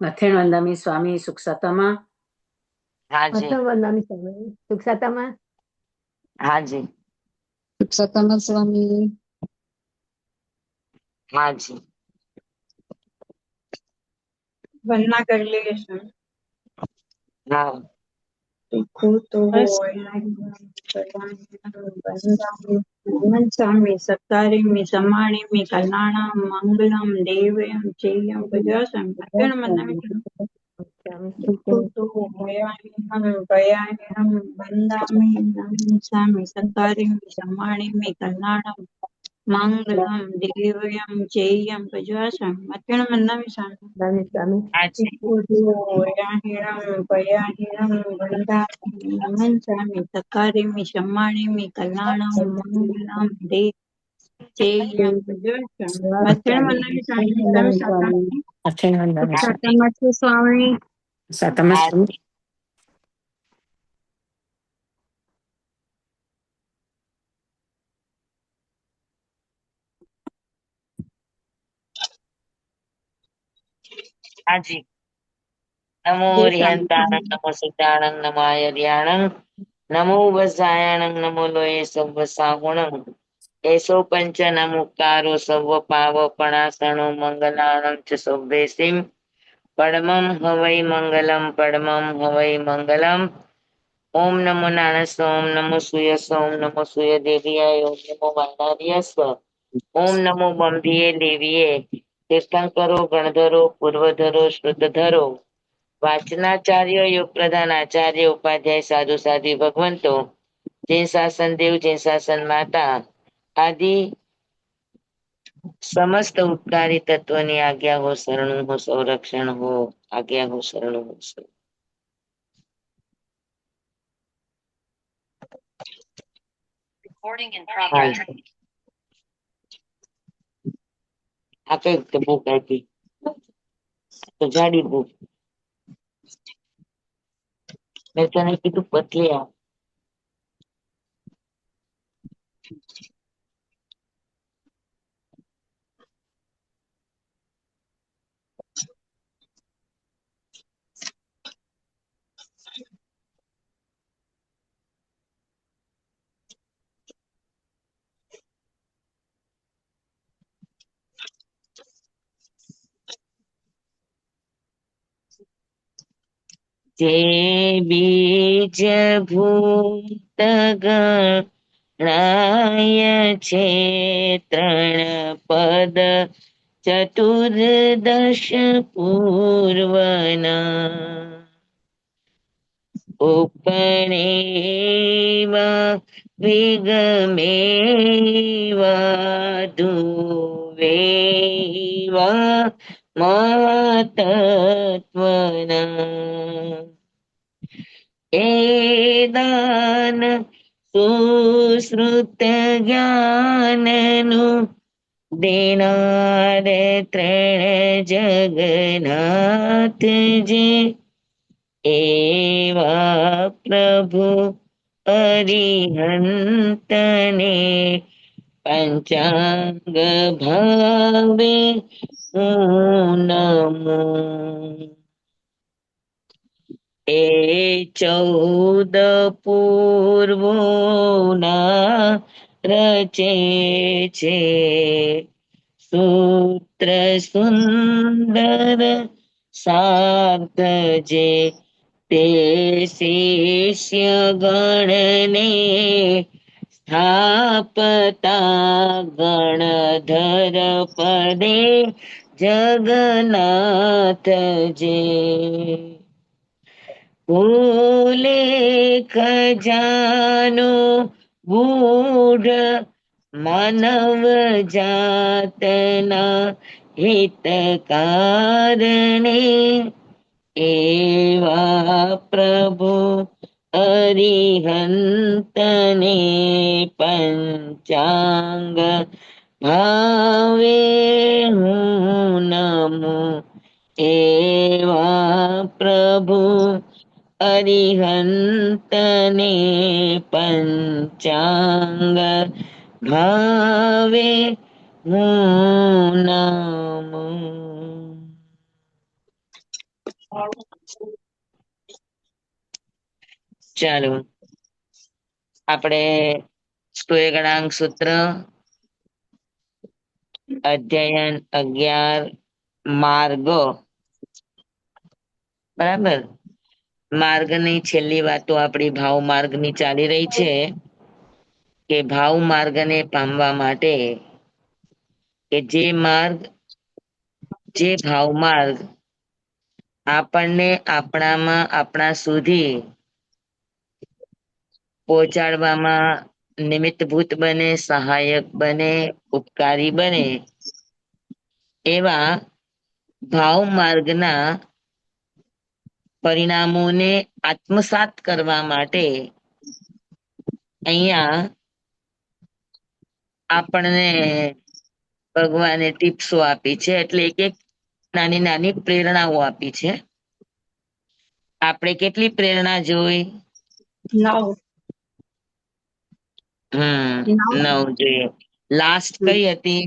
मथेण वंदामि स्वामी सुखसतमा। हाँ जी। मथुर वंदना स्वामी सुखसतमा। हाँ जी। सुखसतमा स्वामी। हाँ जी। वंदना कर लिए सर। हाँ। वंदामि सत्कार्यमि सम्मानिमि कल्याणं मङ्गलं देवयं चेयं प्रजासं मत्तेन वंदामि कुतो भयान्यहं वन्दामि नमामि सत्कार्यमि सम्मानिमि कल्याणं मङ्गलं देवयं चेयं प्रजासं मत्तेन वंदामि स्वामी हाँ जी। भयाहिनं वन्दामि नमस्यामि सत्कार्यमि सम्मानिमि कल्याणं मङ्गलं चेयं प्रजासं मत्तेन वंदामि स्वामी मथेण वंदामि हाँ स्वामी जी। सतमस्तु स्वामी। सतम हाँ स्वामी। जी। हाँ जी। नमो जय स्वामी हरिहंताणं नमो सिद्धाणं नमो आयर्याणं नमो वज्रायणं नमो लोये सव्व साहुणं एसो पंच नमुक्तारो सव्व पावपणासनो मंगलाणं च सव्वेसिं परमं हवै मंगलं परमं हवै मंगलम् ओम नमो नारायण ओम नमो सूयस ओम नमो सूय देवियाय ओम नमो वाणार्यस्व ओम नमो बंभिये देविये तीर्थंकरो गणधरो पूर्वधरो श्रुतधरो वाचनाचार्य योग प्रधान आचार्य उपाध्याय साधु साधी भगवंतो जैन शासन देव जैन शासन माता आदि समस्त उपकारी तत्वની આજ્ઞા હો શરણું હો સંરક્ષણ હો આજ્ઞા હો શરણું હો આ કઈ બુક આપી તો જાડી બુક મેં તને કીધું પતલી આ જે બીજ ભૂત ગણાય છે ત્રણ પદ ચતુર્દશ પૂર્વના ઉપણેવા વિગમેવા ધુવેવા મતત્વના એદાન સુશ્રુત જ્ઞાનનું દેનાર ત્રણ જગન્નાથ જે એવા પ્રભુ અરિહંતને પંચાંગ ભાવે હું નમું એ 14 પૂર્વોના રચે છે સૂત્ર સુંદર સાર્થ જે તે શિષ્ય ગણને સ્થાપતા ગણધર પદે જગન્નાથ જે ભૂલે ખજાનો ગૂઢ માનવ જાતના હિત કારણે એવા પ્રભુ અરિહંતને પંચાંગ ભાવે હું નમું એવા પ્રભુ અરિહંતને પંચાંગ ભાવે હું નમું ચાલો આપણે સ્વયં સૂત્ર અધ્યયન 11 માર્ગ, બરાબર. માર્ગની છેલ્લી વાતો આપણી ભાવ માર્ગની ચાલી રહી છે કે ભાવ માર્ગને પામવા માટે કે જે ભાવ માર્ગ આપણને આપણા સુધી પહોંચાડવામાં નિમિત્તભૂત બને, સહાયક બને, ઉપકારી બને, એવા ભાવ માર્ગના પરિણામોને આત્મસાત કરવા માટે અહીંયા આપણને ભગવાને ટીપ્સો આપી છે. એટલે એક એક નાની નાની પ્રેરણાઓ આપી છે. આપણે કેટલી પ્રેરણા જોઈ? 9. 9 જોઈએ. લાસ્ટ કઈ હતી?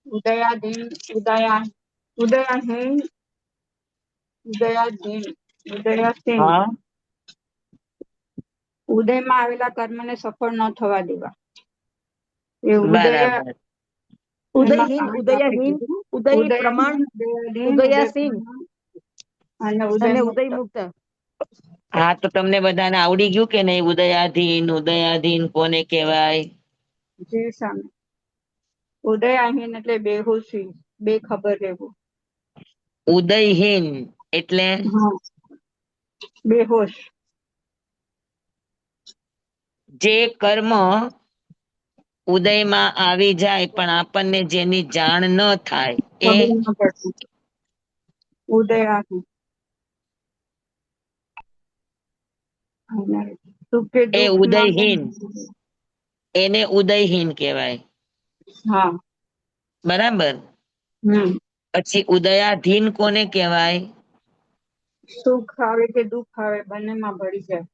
ઉદયાધીન, ઉદયહીન, ઉદયાધીન, ઉદયાસીન. હા, ઉદયમાં આવેલા કર્મને સફળ ન થવા દેવા. એ બરાબર. ઉદયહીન, ઉદયહીન, ઉદય પ્રમાણ, ઉદયાસીન અને અને ઉદય ઉદય મુક્ત. હા, તો તમને બધાને આવડી ગયું કે નહીં? ઉદયાધીન કોને કહેવાય? જે સામે ઉદયહીન એટલે બેહોશી, બેખબર રહેવું. ઉદયહીન એટલે હા, બેહોશ. જે કર્મ ઉદયમાં આવી જાય પણ આપણને જેની જાણ ન થાય એ ખબર ન પડતી. ઉદયહીન. અને સુખ કે એ દુઃખમાં ઉદયહીન, એને ઉદયહીન કહેવાય. હા. બરાબર. પછી ઉદયાધીન કોને કહેવાય? સુખ આવે કે દુઃખ આવે બંનેમાં ભળી જાય.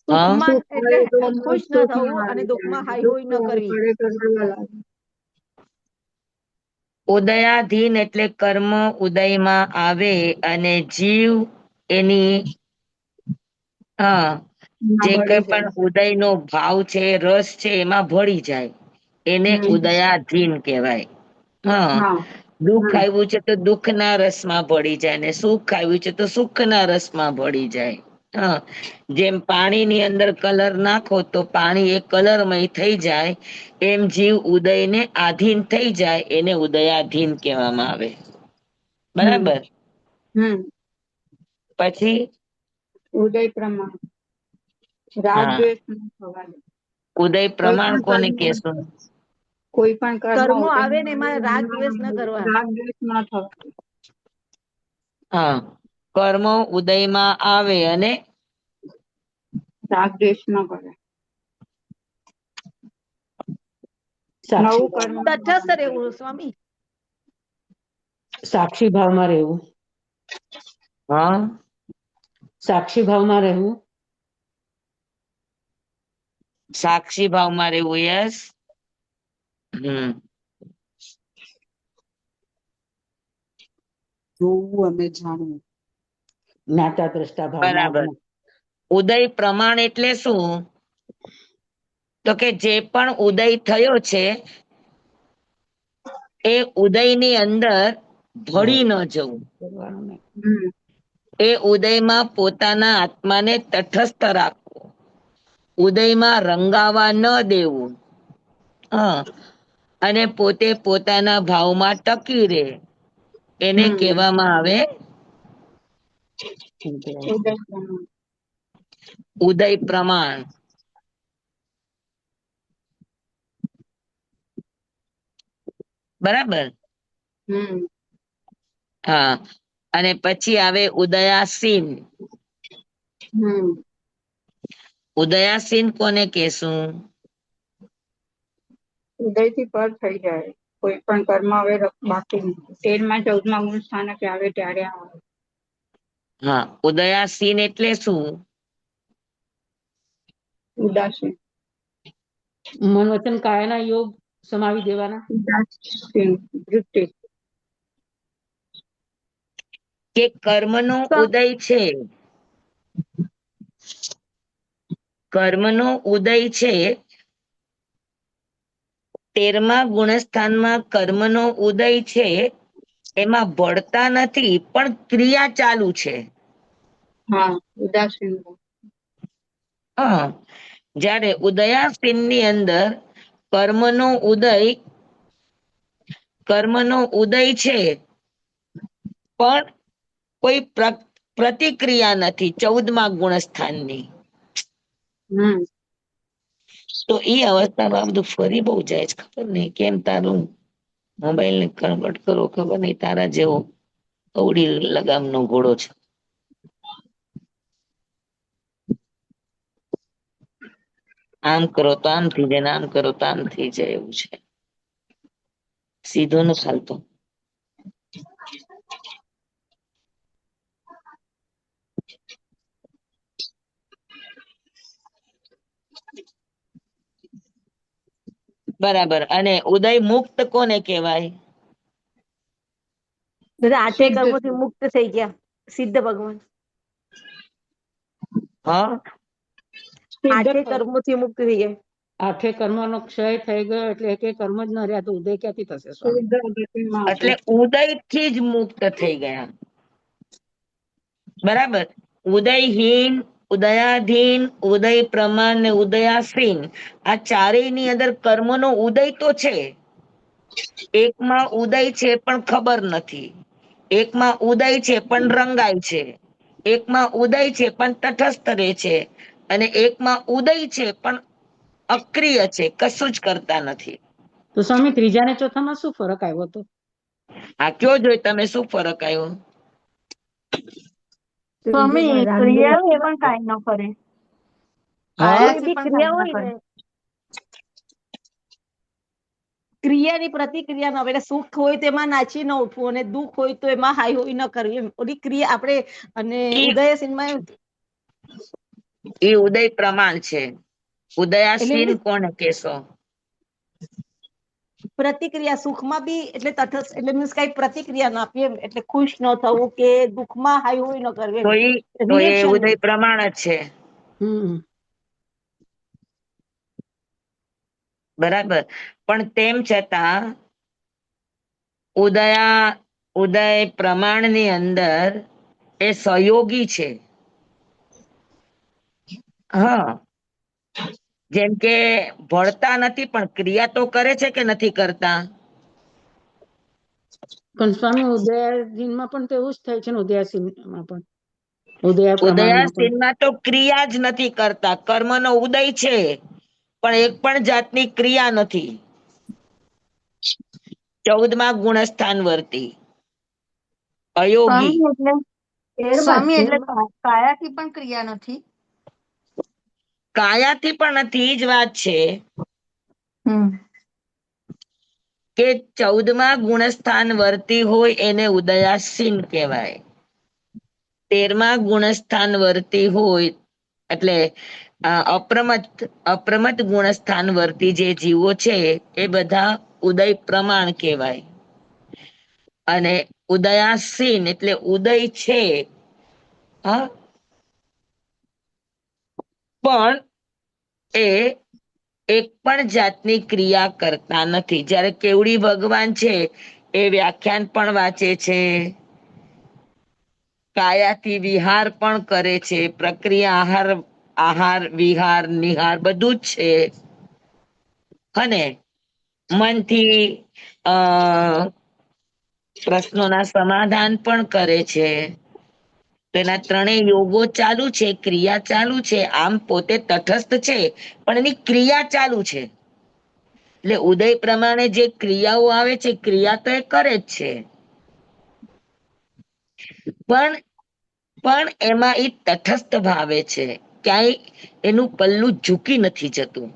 હા, સુખમાં સુખ એટલે આવે તો ખુશ ન સુખમાં થવું અને આવી દુઃખમાં જાય. હાઈ હોઈ દુઃખ ન કરવી. પડે તો રડવા લાગે. ઉદયાધીન એટલે કર્મ ઉદયમાં આવે અને જીવ એની હા જે એમાં કઈ ભળી પણ જાય. ઉદયનો ભાવ છે, રસ છે, એમાં ભળી જાય. એને હમ. ઉદયાધીન કહેવાય. હા, હા. દુઃખ હમ. આવ્યું છે તો દુઃખના રસમાં ભળી જાય, ને સુખ આવ્યું છે તો સુખના રસમાં ભળી જાય. હા, જેમ પાણીની અંદર કલર નાખો તો પાણી એ કલરમય થઈ જાય, એમ જીવ ઉદયને આધીન થઈ જાય, એને ઉદયાધીન કહેવામાં આવે. હમ. બરાબર. હમ. પછી ઉદય પ્રમાણ, રાગ હા, દ્વેષ ન થવા દે. ઉદય કોઈ પ્રમાણ પણ કોને કર્મ, કહેશું? કોઈ પણ કર્મ કર્મો આવે ને એમાં રાગ દ્વેષ ન ઉદયમાં કરવા. રાગ દ્વેષ ન થવા દે. હા, કર્મો ઉદયમાં આવે અને રાગ દ્વેષ ન કરે. સાક્ષી નવું કર્મ તટસ્થ રહેવું સ્વામી. સાક્ષી ભાવમાં રહેવું. હા, સાક્ષી ભાવમાં રહેવું. સાક્ષી ભાવમાં રહેવું. યસ. જોવું અને જાણવું. જ્ઞાતા દ્રષ્ટા ભાવમાં બરાબર. ઉદય પ્રમાણ એટલે શું? તો કે જે પણ ઉદય થયો છે એ ઉદયની અંદર ભળી ન જવું. કરવાનું નહીં. હમ. એ ઉદયમાં પોતાના આત્માને તટસ્થ રાખવો, ઉદયમાં રંગાવા ન દેવું. હા, અને પોતે પોતાના ભાવમાં ટકી રહે, એને હમ. કહેવામાં આવે ઉદય પ્રમાણ. ઉદય પ્રમાણ. બરાબર. હમ. હા, અને પછી આવે ઉદયાસીન. હમ. ઉદયાસીન કોને કહેશું? ઉદય થી પર થઈ જાય. કોઈ પણ કર્મ હવે બાકી નથી. 13માં 14માં ગુણ સ્થાનકે આવે ત્યારે આવે. હા, ઉદયાસીન એટલે શું? ઉદાસીન. મન વચન કાયાના યોગ સમાવી દેવાના. ઉદાસીન વૃત્તિ. કે કર્મનો ઉદય છે, કર્મનો ઉદય છે 13મા ગુણસ્થાનમાં કર્મનો ઉદય છે, એમાં ભળતા નથી પણ ક્રિયા ચાલુ છે. હા, ઉદાસીન. હા, જ્યારે ઉદયાસીનની અંદર કર્મનો ઉદય છે પણ કોઈ પ્રતિક્રિયા નથી 14મા ગુણસ્થાનની. તો એ અવસ્થામાં બધું ફરી બહુ જાય છે. ખબર નહીં કેમ તારું મોબાઈલ ને કન્વર્ટ કરો, ખબર નહીં. તારા જેવો અવળી લગામનો ઘોડો છે. આમ કરો તો આમ થઈ જાય, આમ કરો તો આમ થઈ જાય, એવું છે. સીધો ન ચાલતો. બરાબર. અને ઉદય મુક્ત કોને કહેવાય? બધા 8 કર્મોથી મુક્ત થઈ ગયા સિદ્ધ ભગવાન. હા, 8 કર્મોથી મુક્ત થઈ ગયા. 8 કર્મનો ક્ષય થઈ ગયો એટલે એક કર્મ જ ન રહ્યા તો ઉદય ક્યાંથી થશે સ્વામી? એટલે ઉદય થી જ મુક્ત થઈ ગયા. બરાબર. ઉદયહીન, ઉદયાધીન, ઉદય પ્રમાણ ને ઉદયાસીન, આ ચારેયની અંદર કર્મનો ઉદય તો છે. એકમાં ઉદય છે પણ ખબર નથી, એકમાં ઉદય છે પણ રંગાય છે, એકમાં ઉદય છે પણ તટસ્થ રહે છે, અને એકમાં ઉદય છે પણ અક્રિય છે, કશું જ કરતા નથી. તો સ્વામી ત્રીજા ને ચોથામાં શું ફરક આવ્યો હતો? આ કયો જોઈ તમે, શું ફરક આવ્યો? સ્વામી ક્રિયા પણ કાંઈ ન કરે. કોઈ ક્રિયા હોય ને, ક્રિયાની પ્રતિક્રિયા ન આવે. એટલે સુખ હોય તો એમાં નાચી ન ઉઠવું, અને દુઃખ હોય તો એમાં હાઈ હોય ન કરવી. એમ ઓલી ક્રિયા આપણે અને ઉદયસીનમાં એ ઉદય પ્રમાણ છે. ઉદયાસીન કોને કેશો? પ્રતિક્રિયા સુખમાં બી એટલે તટસ્થ, એટલે મીન્સ કઈ પ્રતિક્રિયા ના આપીએ. એટલે ખુશ ન થવું કે દુઃખમાં હાઈ હોય ન કરવી. તો એ રિએક્શન ઉદય પ્રમાણ જ છે. બરાબર. પણ તેમ છતાં ઉદય પ્રમાણની અંદર એ સહયોગી છે. હા, જેમ કે ભળતા નથી પણ ક્રિયા તો કરે છે કે નથી કરતા? પણ સ્વામી ઉદયાધીનમાં પણ તો એવું જ થાય છે ને, ઉદયાસીનમાં પણ, ઉદયાસીનમાં તો ક્રિયા જ નથી કરતા. કર્મનો ઉદય છે પણ એક પણ જાતની ક્રિયા નથી. 14મા ગુણસ્થાન વર્તી અયોગી. સ્વામી એટલે કાયાથી પણ ક્રિયા નથી. કાયાથી પણ નથી જ વાત છે કે 14મા ગુણસ્થાન વર્તી હોય એને ઉદયાસીન કહેવાય. 13મા ગુણસ્થાન વર્તી હોય એટલે અપ્રમત ગુણસ્થાન વર્તી જે જીવો છે એ બધા ઉદય પ્રમાણ કહેવાય. અને ઉદયાસીન એટલે ઉદય છે, હા, પણ એ એક પણ જાતની ક્રિયા કરતા નથી. જ્યારે કેવડી ભગવાન છે એ વ્યાખ્યાન પણ વાંચે છે, કાયાથી વિહાર પણ કરે છે, પ્રક્રિયા આહાર વિહાર નિહાર બધું જ છે. અને મનથી પ્રશ્નોના સમાધાન પણ કરે છે. તેના ત્રણેય યોગો ચાલુ છે, ક્રિયા ચાલુ છે. આમ પોતે તટસ્થ છે પણ એની ક્રિયા ચાલુ છે. એટલે ઉદય પ્રમાણે જે ક્રિયાઓ આવે છે, ક્રિયા તો એ કરે જ છે, પણ એમાં એ તટસ્થ ભાવે છે. ક્યાંય એનું પલ્લું ઝૂકી નથી જતું.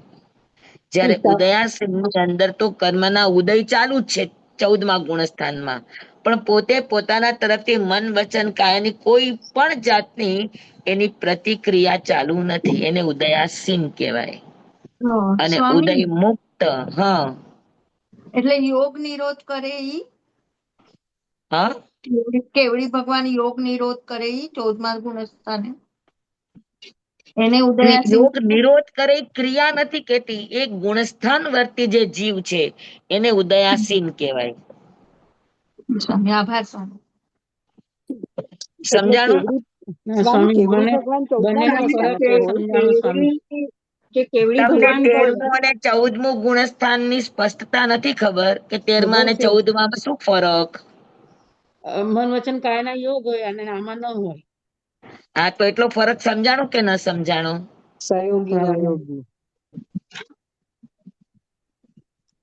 જ્યારે ઉદયાસીનની અંદર તો કર્મના ઉદય ચાલુ જ છે 14મા ગુણસ્થાનમાં, પણ પોતે પોતાના તરફથી મન વચન કાયાની કોઈ પણ જાતની એની પ્રતિક્રિયા ચાલુ નથી. એને ઉદયાસીન કહેવાય. અને ઉદય મુક્ત, હા, એટલે યોગ નિરોધ કરે ઈ. હા, કેવડી ભગવાન યોગ નિરોધ કરે ઈ 14મા ગુણસ્થાને એને યોગ ઉદયાસી નિરોધ કરે એ ક્રિયા નથી કેતી, એ ગુણસ્થાન વર્તી જે જીવ છે એને ઉદયાસીન કહેવાય. સ્વામી આભાર સ્વામી. એટલે સમજાણું? કેવડી સ્વામી કેવડી બંને ભગવાન બંનેનો 14મા ફરક ગુણસ્થાન તો હોય સમજાણું સ્વામી. કે કેવડી તમને ભગવાન 13મું અને 14મું ગુણસ્થાન ની સ્પષ્ટતા નથી ખબર કે 13મા અને ખબર છે. 14માં શું ફરક? મન વચન કાયાના યોગ હોય અને આમાં ન હોય. હા, તો એટલો ફરક સમજાણો કે ન સમજાણો? સહયોગીના યોગી.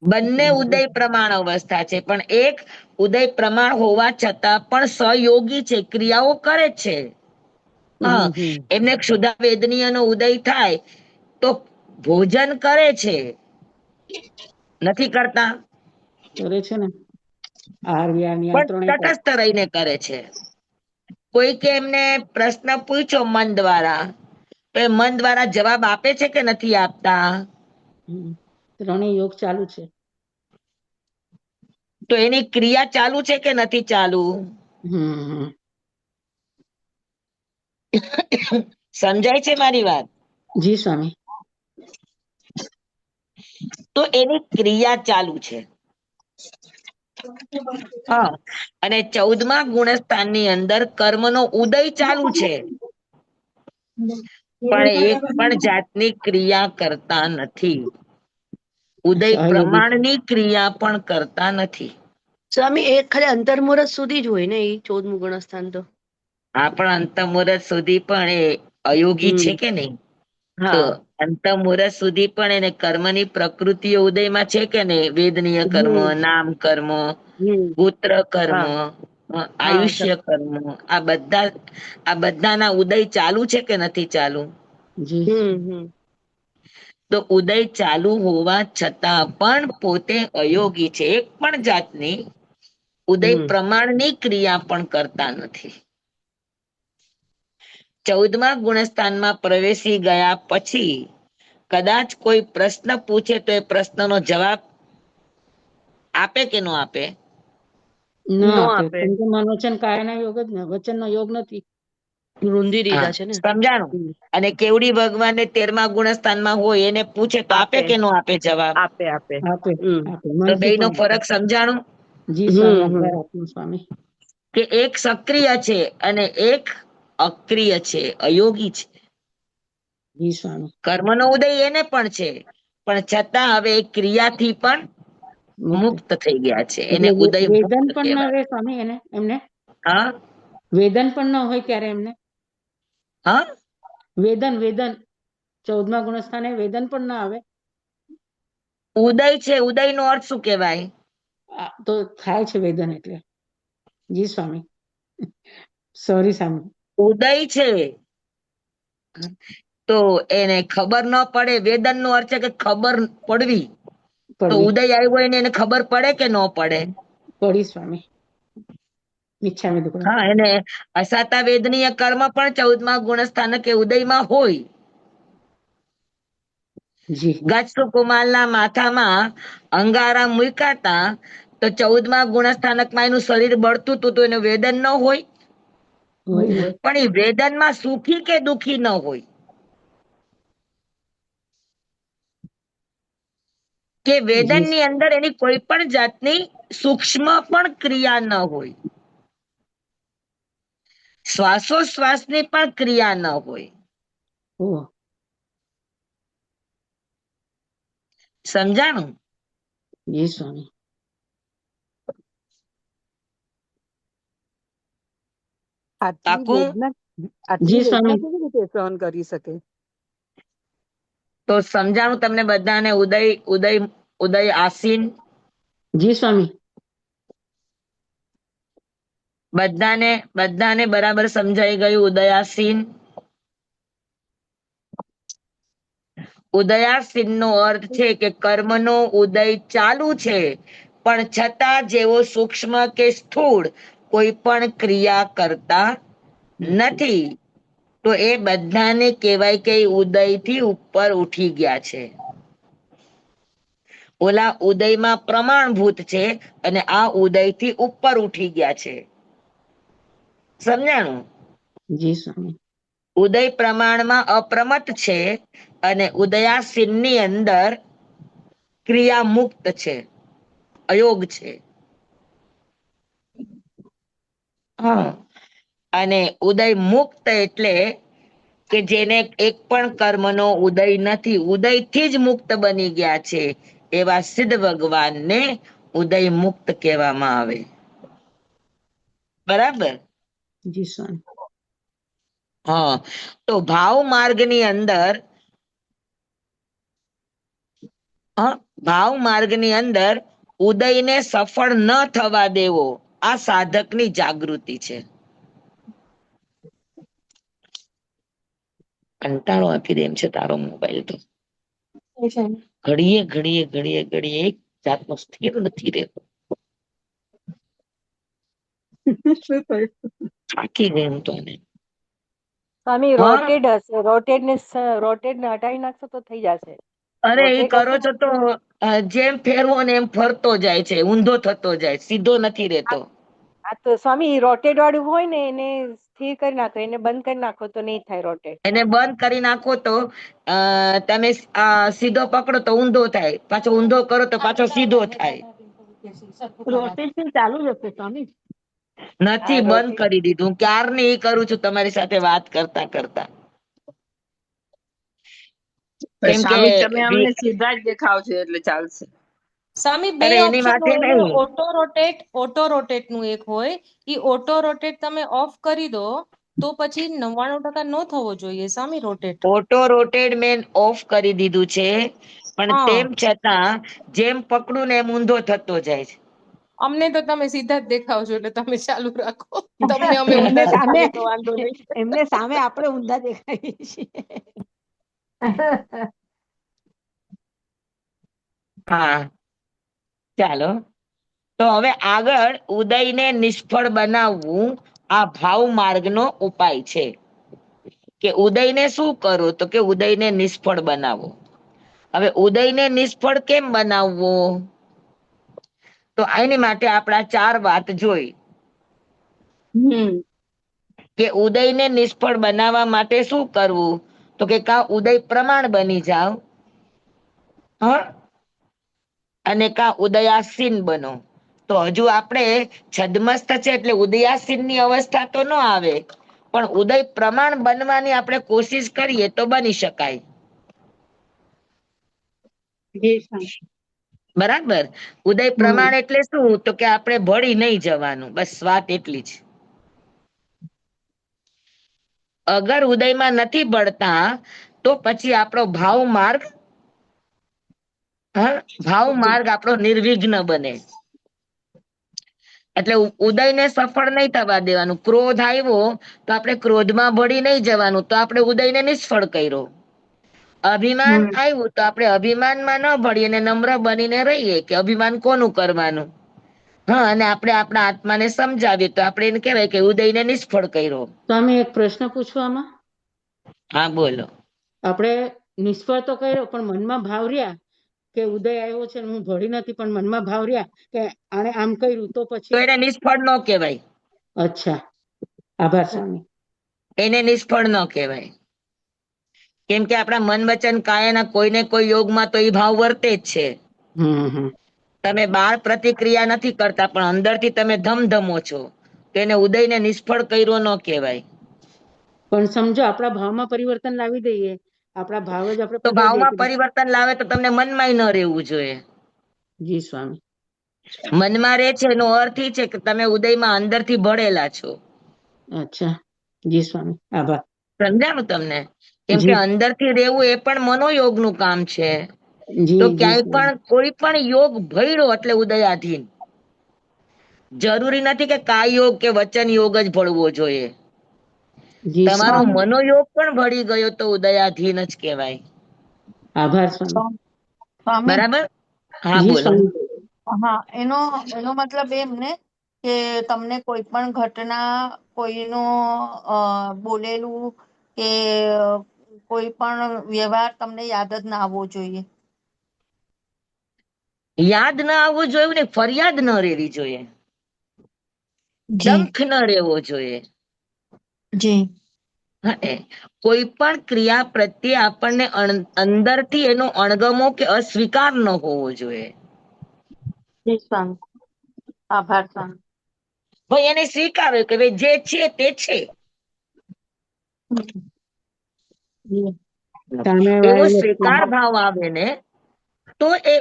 બંને ઉદય પ્રમાણ અવસ્થા છે, પણ એક ઉદય પ્રમાણ હોવા છતાં પણ સહયોગી છે, ક્રિયાઓ કરે છે. હા, એમને ક્ષુધા વેદનીયનો ઉદય થાય તો ભોજન કરે છે, નથી કરતા? કરે છે ને, આહાર વિહારની આ પણ ત્રણેય કરે. તટસ્થ રહીને કરે છે. કોઈકે એમને પ્રશ્ન પૂછ્યો મન દ્વારા, તો એ મન દ્વારા જવાબ આપે છે કે નથી આપતા? ત્રણેય યોગ ચાલુ છે. તો એની ક્રિયા ચાલુ છે કે નથી ચાલુ? હમ સમજાય છે મારી વાત? જી સ્વામી. તો એની ક્રિયા ચાલુ છે. હા, અને 14મા ગુણસ્થાનની અંદર કર્મનો ઉદય ચાલુ છે, પણ એક પણ જાતની ક્રિયા કરતા નથી. ઉદય સહયોગી છે. પ્રમાણની ક્રિયા પણ કરતા નથી. સ્વામી એ ખાલી અંતર્મુહૂર્ત સુધી જ હોય ને એ 14મું ગુણસ્થાન તો? આ પણ અંતમુહૂર્ત સુધી પણ એ અયોગી છે કે નહીં? તો હા. અંતમુહૂર્ત સુધી પણ એને કર્મની પ્રકૃતિઓ ઉદયમાં છે કે નહીં? વેદનીય કર્મ, નામ કર્મ, ગોત્ર કર્મ, હા હા આયુષ્ય કર્મ, આ બધાના ઉદય ચાલુ છે કે નથી ચાલુ? જી. તો ઉદય ચાલુ હોવા છતાં પણ પોતે અયોગી છે, એક પણ જાતની ઉદય પ્રમાણની ક્રિયા પણ કરતા નથી. 14મા ગુણસ્થાનમાં પ્રવેશી ગયા પછી કદાચ કોઈ પ્રશ્ન પૂછે તો એ પ્રશ્નનો જવાબ આપે કે ન આપે? ના નો આપે, આપે. કેમ કે મન વચન કાયાના યોગ જ ને, વચનનો યોગ નથી. રૂંધી હા, દીધા છે ને. સમજાણું? અને કેવડી ભગવાનને 13મા ગુણસ્થાનમાં હોય એને પૂછે તો આપે કે ન આપે જવાબ? આપે આપે. આપે આપે તો મનથી બેયનો પણ આપે. ફરક સમજાણું? જી સ્વામી, આભાર આપનો સ્વામી. કે એક સક્રિય છે અને એક અક્રિય છે, અયોગી છે. જી સ્વામી. કર્મનો ઉદય એને પણ છે, પણ છતાં હવે એ ક્રિયાથી પણ મુક્ત થઈ ગયા છે, એને એટલે ઉદય વેદન મુક્ત પણ ન કહેવાય. રહે સ્વામી એમને હા વેદન પણ ન હોય ત્યારે એમને હા, વેદન 14મા ગુણસ્થાને વેદન પણ ના આવે. ઉદય છે, ઉદય નો અર્થ શું કહેવાય? તો થાય છે વેદન એટલે. જી સ્વામી, સોરી સ્વામી. ઉદય છે તો એને ખબર ન પડે, વેદન નો અર્થ છે કે ખબર પડવી. તો પડવી ઉદય આવ્યો હોય ને એને ખબર પડે કે ન પડે? પડી સ્વામી. મિચ્છામી દુક્કડમ. હા, એને અસાતા વેદનીય કર્મ પણ 14મા ગુણસ્થાન કે ઉદયમાં હોય. જી. ગજ સુકુમાલના માથામાં અંગારા મુકાતા તો 14મા ગુણસ્થાનકમાં એનું શરીર બળતું હતું તો એનું વેદન ન હોય? હોય. પણ એ વેદનમાં સુખી કે દુખી ન હોય? કે જી વેદનની અંદર એની કોઈ પણ જાતની સૂક્ષ્મ પણ ક્રિયા ન હોય, શ્વાસોશ્વાસની પણ ક્રિયા ન હોય. ઓહ. સમજાણું? જી સ્વામી. આટલી પાકું? જી વેદના સ્વામી. કેવી રીતે સહન કરી શકે? તો સમજાણું તમને બધાને? ઉદય આસીન જી સ્વામી. બધાને બરાબર સમજાઈ ગયું? ઉદયાસીન. ઉદયાસીન નો અર્થ છે કે કર્મનો ઉદય ચાલુ છે, પણ છતાં જેવો સૂક્ષ્મ કે સ્થૂળ કોઈ પણ ક્રિયા કરતા નથી. તો એ બધાને કહેવાય કે ઉદયથી ઉપર ઉઠી ગયા છે. ઓલા ઉદયમાં પ્રમાણભૂત છે અને આ ઉદયથી ઉપર ઉઠી ગયા છે. સમજાણું? જી સ્વામી. ઉદય પ્રમાણમાં અપ્રમત છે અને ઉદયાસીન ની અંદર ક્રિયા મુક્ત છે, અયોગ છે. હા, અને ઉદય મુક્ત એટલે કે જેને એક પણ કર્મનો ઉદય નથી, ઉદયથી જ મુક્ત બની ગયા છે, એવા સિદ્ધ ભગવાનને ઉદય મુક્ત કહેવામાં આવે. બરાબર? જી સ્વામી. હા, તો ભાવ માર્ગની અંદર ભાવ માર્ગની અંદર ઉદયને સફળ ન થવા દેવો, આ સાધકની જાગૃતિ છે. કંટાળો આપી દે એમ છે તારો મોબાઈલ તો. ઘડીએ ઘડીએ ઘડીએ ઘડીએ એક જાતનો સ્થિર નથી રહેતો. શું થયું? થાકી ગઈ હું તો એને. સ્વામી હા, રોટેડ હશે, રોટેડ ને હટાવી નાખશો તો થઈ જશે. અરે એ રોટેટ કરો હશે છો તો જેમ ફેરવો ને એમ ફરતો જાય છે, ઊંધો થતો જાય, સીધો નથી રહેતો. આ તો સ્વામી રોટેડ વાળું હોય ને એને સ્થિર કરી નાખો, એને બંધ કરી નાખો તો નહીં થાય રોટેડ. એને બંધ કરી નાખો તો તમે સીધો પકડો તો ઊંધો થાય, પાછો ઊંધો કરો તો પાછો સીધો થાય. રોટેશન ચાલુ જ હશે સ્વામી. નથી, હા, બંધ રોટેટ. કરી દીધું. ક્યારની એ કરું છું તમારી સાથે વાત કરતા કરતા. કેમ કે સ્વામી તમે અમને સીધા જ દેખાવ છો એટલે ચાલશે. સ્વામી બે અરે એની ઓપ્શન માથે હોય ને, નહીં. ઓટો રોટેટ નું એક હોય, ઈ ઓટો રોટેટ તમે ઓફ કરી દો તો પછી 99% નો થવો જોઈએ સ્વામી રોટેટ. ઓટો રોટેડ મેં ઓફ કરી દીધું છે, પણ હા, તેમ છતાં જેમ પકડું ને એમ ઊંધો થતો જાય છે. અમને તો તમે સીધા જ દેખાવ છો એટલે તમે ચાલુ રાખો. તમને અમે એમને ઊંધા સામે દેખાઈએ તો વાંધો નહીં. એમને સામે આપણે ઊંધા દેખાઈએ છીએ. હા, ચાલો. તો હવે આગળ ઉદયને નિષ્ફળ બનાવવું આ ભાવ માર્ગનો ઉપાય છે. કે ઉદયને શું કરો? તો કે ઉદયને નિષ્ફળ બનાવો. હવે ઉદયને નિષ્ફળ કેમ બનાવવો? તો એની માટે આપણા 4 વાત જોઈ. કે ઉદયને નિષ્ફળ બનાવવા માટે શું કરવું? તો કે કા ઉદય પ્રમાણ બની જાવ, અને કા ઉદયાસીન બનો. તો હજુ આપણે છદ્મસ્ત છે એટલે ઉદયાસીન ની અવસ્થા તો ન આવે, પણ ઉદય પ્રમાણ બનવાની આપણે કોશિશ કરીએ તો બની શકાય. બરાબર? ઉદય પ્રમાણ એટલે શું? તો કે આપણે ભળી નહીં જવાનું, બસ વાત એટલી જ. અગર ઉદયમાં નથી ભળતા તો પછી આપણો ભાવ માર્ગ આપણો નિર્વિઘ્ન બને. એટલે ઉદયને સફળ નહીં થવા દેવાનું. ક્રોધ આવ્યો તો આપણે ક્રોધમાં ભળી નહીં જવાનું, તો આપણે ઉદયને નિષ્ફળ કર્યો. અભિમાન આવ્યું તો આપણે અભિમાનમાં ન ભળીએ ને નમ્ર બનીને રહીએ કે અભિમાન કોનું કરવાનું. હા, અને આપણે આપણા આત્માને સમજાવીએ તો આપણે એને કહેવાય કે ઉદયને નિષ્ફળ કર્યો. સ્વામી, એક પ્રશ્ન પૂછવામાં. હા, બોલો. આપણે નિષ્ફળ તો કર્યો, પણ મનમાં ભાવ રહ્યા કે ઉદય આવ્યો છે હું ભળી નથી, પણ મનમાં ભાવ રહ્યા કે આને આમ કર્યું તો તો પછી. એને નિષ્ફળ ન કહેવાય. અચ્છા, આભાર સ્વામી. એને નિષ્ફળ ન કહેવાય. કેમ કે આપણા મન વચન કાયાના કોઈને કોઈ યોગમાં તો એ ભાવ વર્તે જ છે. તમે બહાર પ્રતિક્રિયા નથી કરતા, પણ અંદરથી તમે ધમધમો છો, તો એને ઉદયને નિષ્ફળ કર્યો ન કહેવાય. પણ સમજો આપણા ભાવમાં પરિવર્તન લાવી દઈએ, આપણા ભાવ જ આપણે તો પકડી ભાવમાં લઈએ. પરિવર્તન લાવે તો તમને મનમાંય ન રહેવું જોઈએ. જી સ્વામી. મનમાં રહે છે એનો અર્થ એ છે કે તમે ઉદયમાં અંદરથી ભળેલા છો. અચ્છા, જી સ્વામી, આભાર. સમજાણું તમને? કેમ કે જી અંદરથી રહેવું એ પણ મનોયોગનું કામ છે. તો જી જી ક્યાંય સ્વામી. પણ કોઈ પણ યોગ ભળ્યો એટલે ઉદયાધીન. જરૂરી નથી કે કાય યોગ કે વચન યોગ જ ભળવો જોઈએ. જી તમારો સ્વામી, મનોયોગ પણ ભળી ગયો તો ઉદયાધીન જ કહેવાય. આભાર સ્વામી. સ્વામી, બરાબર? હા, જી બોલો. સ્વામી. હા, એનો મતલબ એમ ને કે તમને કોઈ પણ ઘટના, કોઈનું બોલેલું કે કોઈ પણ વ્યવહાર તમને યાદ જ ના આવવો જોઈએ. યાદ ન આવવું જોઈએ ને ફરિયાદ ન રહેવી જોઈએ. જી ડંખ ન રહેવો જોઈએ. જી હા ને? કોઈ પણ ક્રિયા પ્રત્યે આપણને અંદરથી એનો અણગમો કે અસ્વીકાર ન હોવો જોઈએ. જી સ્વામી, આભાર સ્વામી. ભાઈ એને સ્વીકારો કે ભાઈ જે છે તે છે. સામે એવો વાળેલો સ્વીકાર ભાવ આવે ને તો એ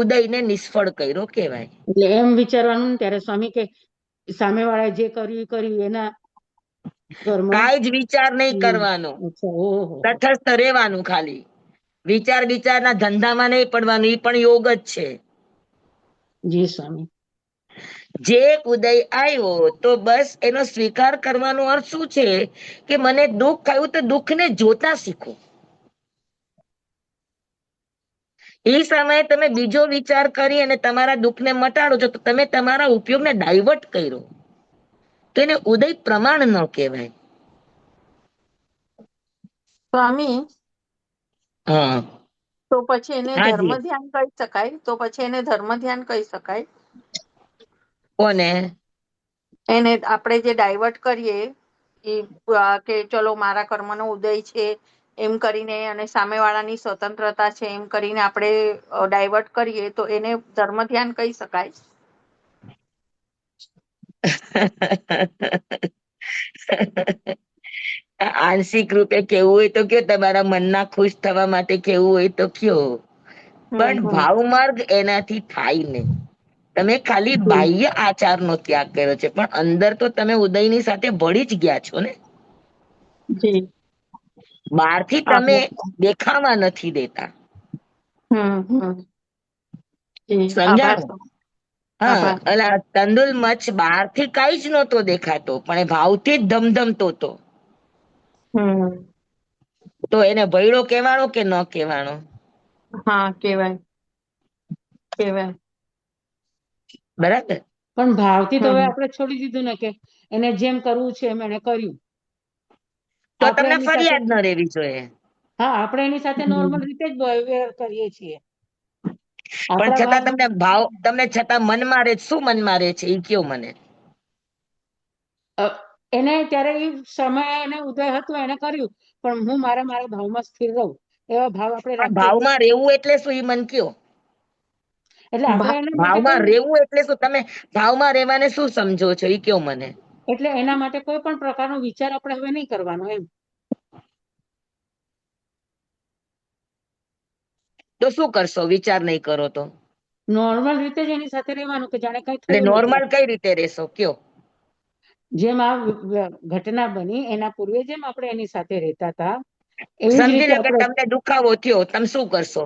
ઉદયને નિષ્ફળ કર્યો કહેવાય. એટલે એમ વિચારવાનું ને ત્યારે સ્વામી કે સામે વાળા જે કર્યું એના કર્મ. કાંઈ જ વિચાર નહીં કરવાનો, અચ્છા, ઓહો. તટસ્થ રહેવાનું. ખાલી વિચારના ધંધામાં નહીં પડવાનું. એ પણ યોગ જ છે. જી સ્વામી. જે ઉદય આવ્યો તો બસ એનો સ્વીકાર કરવાનો અર્થ શું છે કે મને દુઃખ થયું તો દુઃખને જોતા શીખો. એ સમયે તમે બીજો વિચાર કરી અને તમારા દુઃખને મટાડો છો તો તમે તમારા ઉપયોગને ડાયવર્ટ કર્યો, તો એને ઉદય પ્રમાણ ન કહેવાય. સ્વામી, હા, તો પછી એને ધર્મ હાજી. ધ્યાન કહી શકાય? તો પછી એને ધર્મ ધ્યાન કહી શકાય? કોને? એને આપણે જે ડાયવર્ટ કરીએ એ કે ચલો મારા કર્મનો ઉદય છે એમ કરીને, અને સામેવાળાની સ્વતંત્રતા છે એમ કરીને આપણે ડાયવર્ટ કરીએ તો એને ધર્મ ધ્યાન કહી શકાય? આંશિક રૂપે કેવું હોય તો કયો, તમારા મનના ખુશ થવા માટે કેવું હોય તો કયો, પણ ભાવ માર્ગ એનાથી થાય નહીં. તમે ખાલી બાહ્ય આચારનો ત્યાગ કર્યો છે, પણ અંદર તો તમે ઉદયની સાથે ભળી જ ગયા છો ને. જી, બહારથી તમે દેખાવા નથી દેતા. સમજાણું? હા, એટલે તંદુલ મચ્છ બહારથી કઈ જ નહોતો દેખાતો, પણ એ ભાવથી જ ધમધમતો હતો. તો એને ભયડો કહેવાનો કે ન કહેવાનો? હા, કહેવાય, કહેવાય. બરાબર. પણ ભાવથી તો હવે આપણે છોડી દીધું ને કે એને જેમ કરવું છે એમ એને કર્યું. તો આપણે તમને એની સાથે, ફરિયાદ ન રહેવી જોઈએ. હા, આપણે એની સાથે નોર્મલ રીતે જ વ્યવહાર કરીએ છીએ. પણ આપણા છતાં ભાવમાં તમને છતાં મનમાં રહે, શું મનમાં રહે છે એ કયો મને. એને ત્યારે એ સમય એને ઉદય હતો એને કર્યું, પણ હું મારા ભાવમાં સ્થિર રહું એવા ભાવ આપણે આ રાખીએ. ભાવમાં રહેવું એટલે શું એ મન કયો? એટલે આપણે એના માટે ભાવમાં કોઈ, રહેવું એટલે શું? તમે ભાવમાં રહેવાને શું સમજો છો એ કયો મને. એટલે એના માટે કોઈ પણ પ્રકારનો વિચાર આપણે હવે નહીં કરવાનો એમ. તો શું કરશો વિચાર નહીં કરો તો? નોર્મલ રીતે જ એની સાથે રહેવાનું કે જાણે કઈ એટલે થયું નથી. નોર્મલ કઈ રીતે રહેશો કયો? જેમ આ ઘટના બની એના પૂર્વે જેમ આપણે એની સાથે રહેતા હતા એવી જ સમજી રીતે લો કે આપણે, તમને દુખાવો થયો, તમે શું કરશો?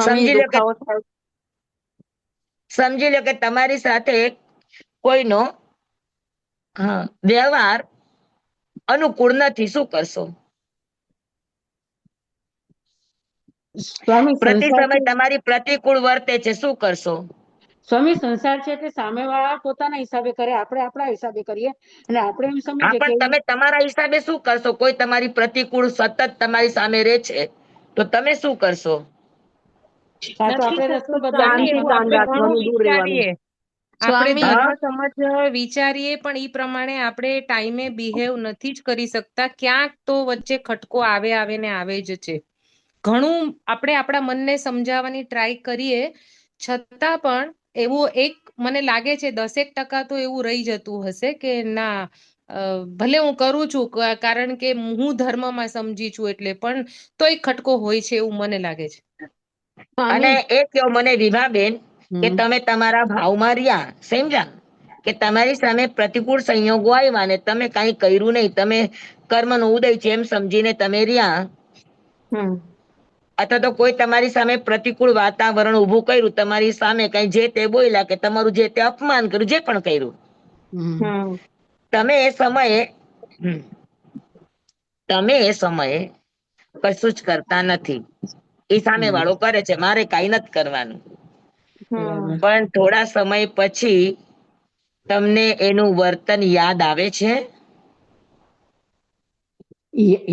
સમજી લો કે, દુખાવો થાય. સમજી લો કે તમારી સાથે કોઈનો વ્યવહાર અનુકૂળ નથી, શું કરશો? સ્વામી પ્રતિ સંસાર સમય છે, તમારી પ્રતિકૂળ વર્તે છે, શું કરશો? સ્વામી સંસાર છે એટલે સામે વાળા પોતાના હિસાબે કરે, આપણે આપણા હિસાબે કરીએ, અને આપણે એમ હા, સમજીએ કે પણ તમે તમારા હિસાબે શું કરશો? કોઈ તમારી પ્રતિકૂળ સતત તમારી સામે રહે છે તો તમે શું કરશો? કાં તો નથી આપણે રસ્તો થતું બદલાવીને સ્વામી, એના એવું માટે આપણે ઘણું વિચારીએ, આપણે સ્વામી, ધર્મ સમજ વિચારીએ પણ ઈ પ્રમાણે આપણે ટાઈમે બિહેવ નથી જ કરી શકતા. ક્યાંક તો વચ્ચે ખટકો આવે ને આવે જ છે. ઘણું આપણે આપણા મનને સમજાવવાની ટ્રાય કરીએ, છતાં પણ એવું એક મને લાગે છે 10% તો એવું રહી જતું હશે કે ના, ભલે હું કરું છું કારણ કે હું ધર્મમાં સમજી છું એટલે, પણ તો એક ખટકો હોય છે એવું મને લાગે છે. અને સ્વામી, એ કયો મને વિભાબેન કે હમ. તમે તમારા ભાવમાં રહ્યા, સમજ્યા? કે તમારી સામે પ્રતિકૂળ સંયોગો આવ્યા ને તમે કઈ કર્યું નહીં, તમે કર્મનો ઉદય છે એમ સમજીને તમે રહ્યા, અથવા તો કોઈ તમારી સામે પ્રતિકૂળ વાતાવરણ ઉભું કર્યું, તમારી સામે કઈ જે તે બોલ્યા કે તમારું જે તે અપમાન કર્યું, જે પણ કર્યું, તમે એ સમયે કશું જ કરતા નથી. એ સામે વાળો કરે છે, મારે કઈ નથી કરવાનું. બરાબર. પણ થોડા સમય પછી તમને એનું વર્તન યાદ આવે છે?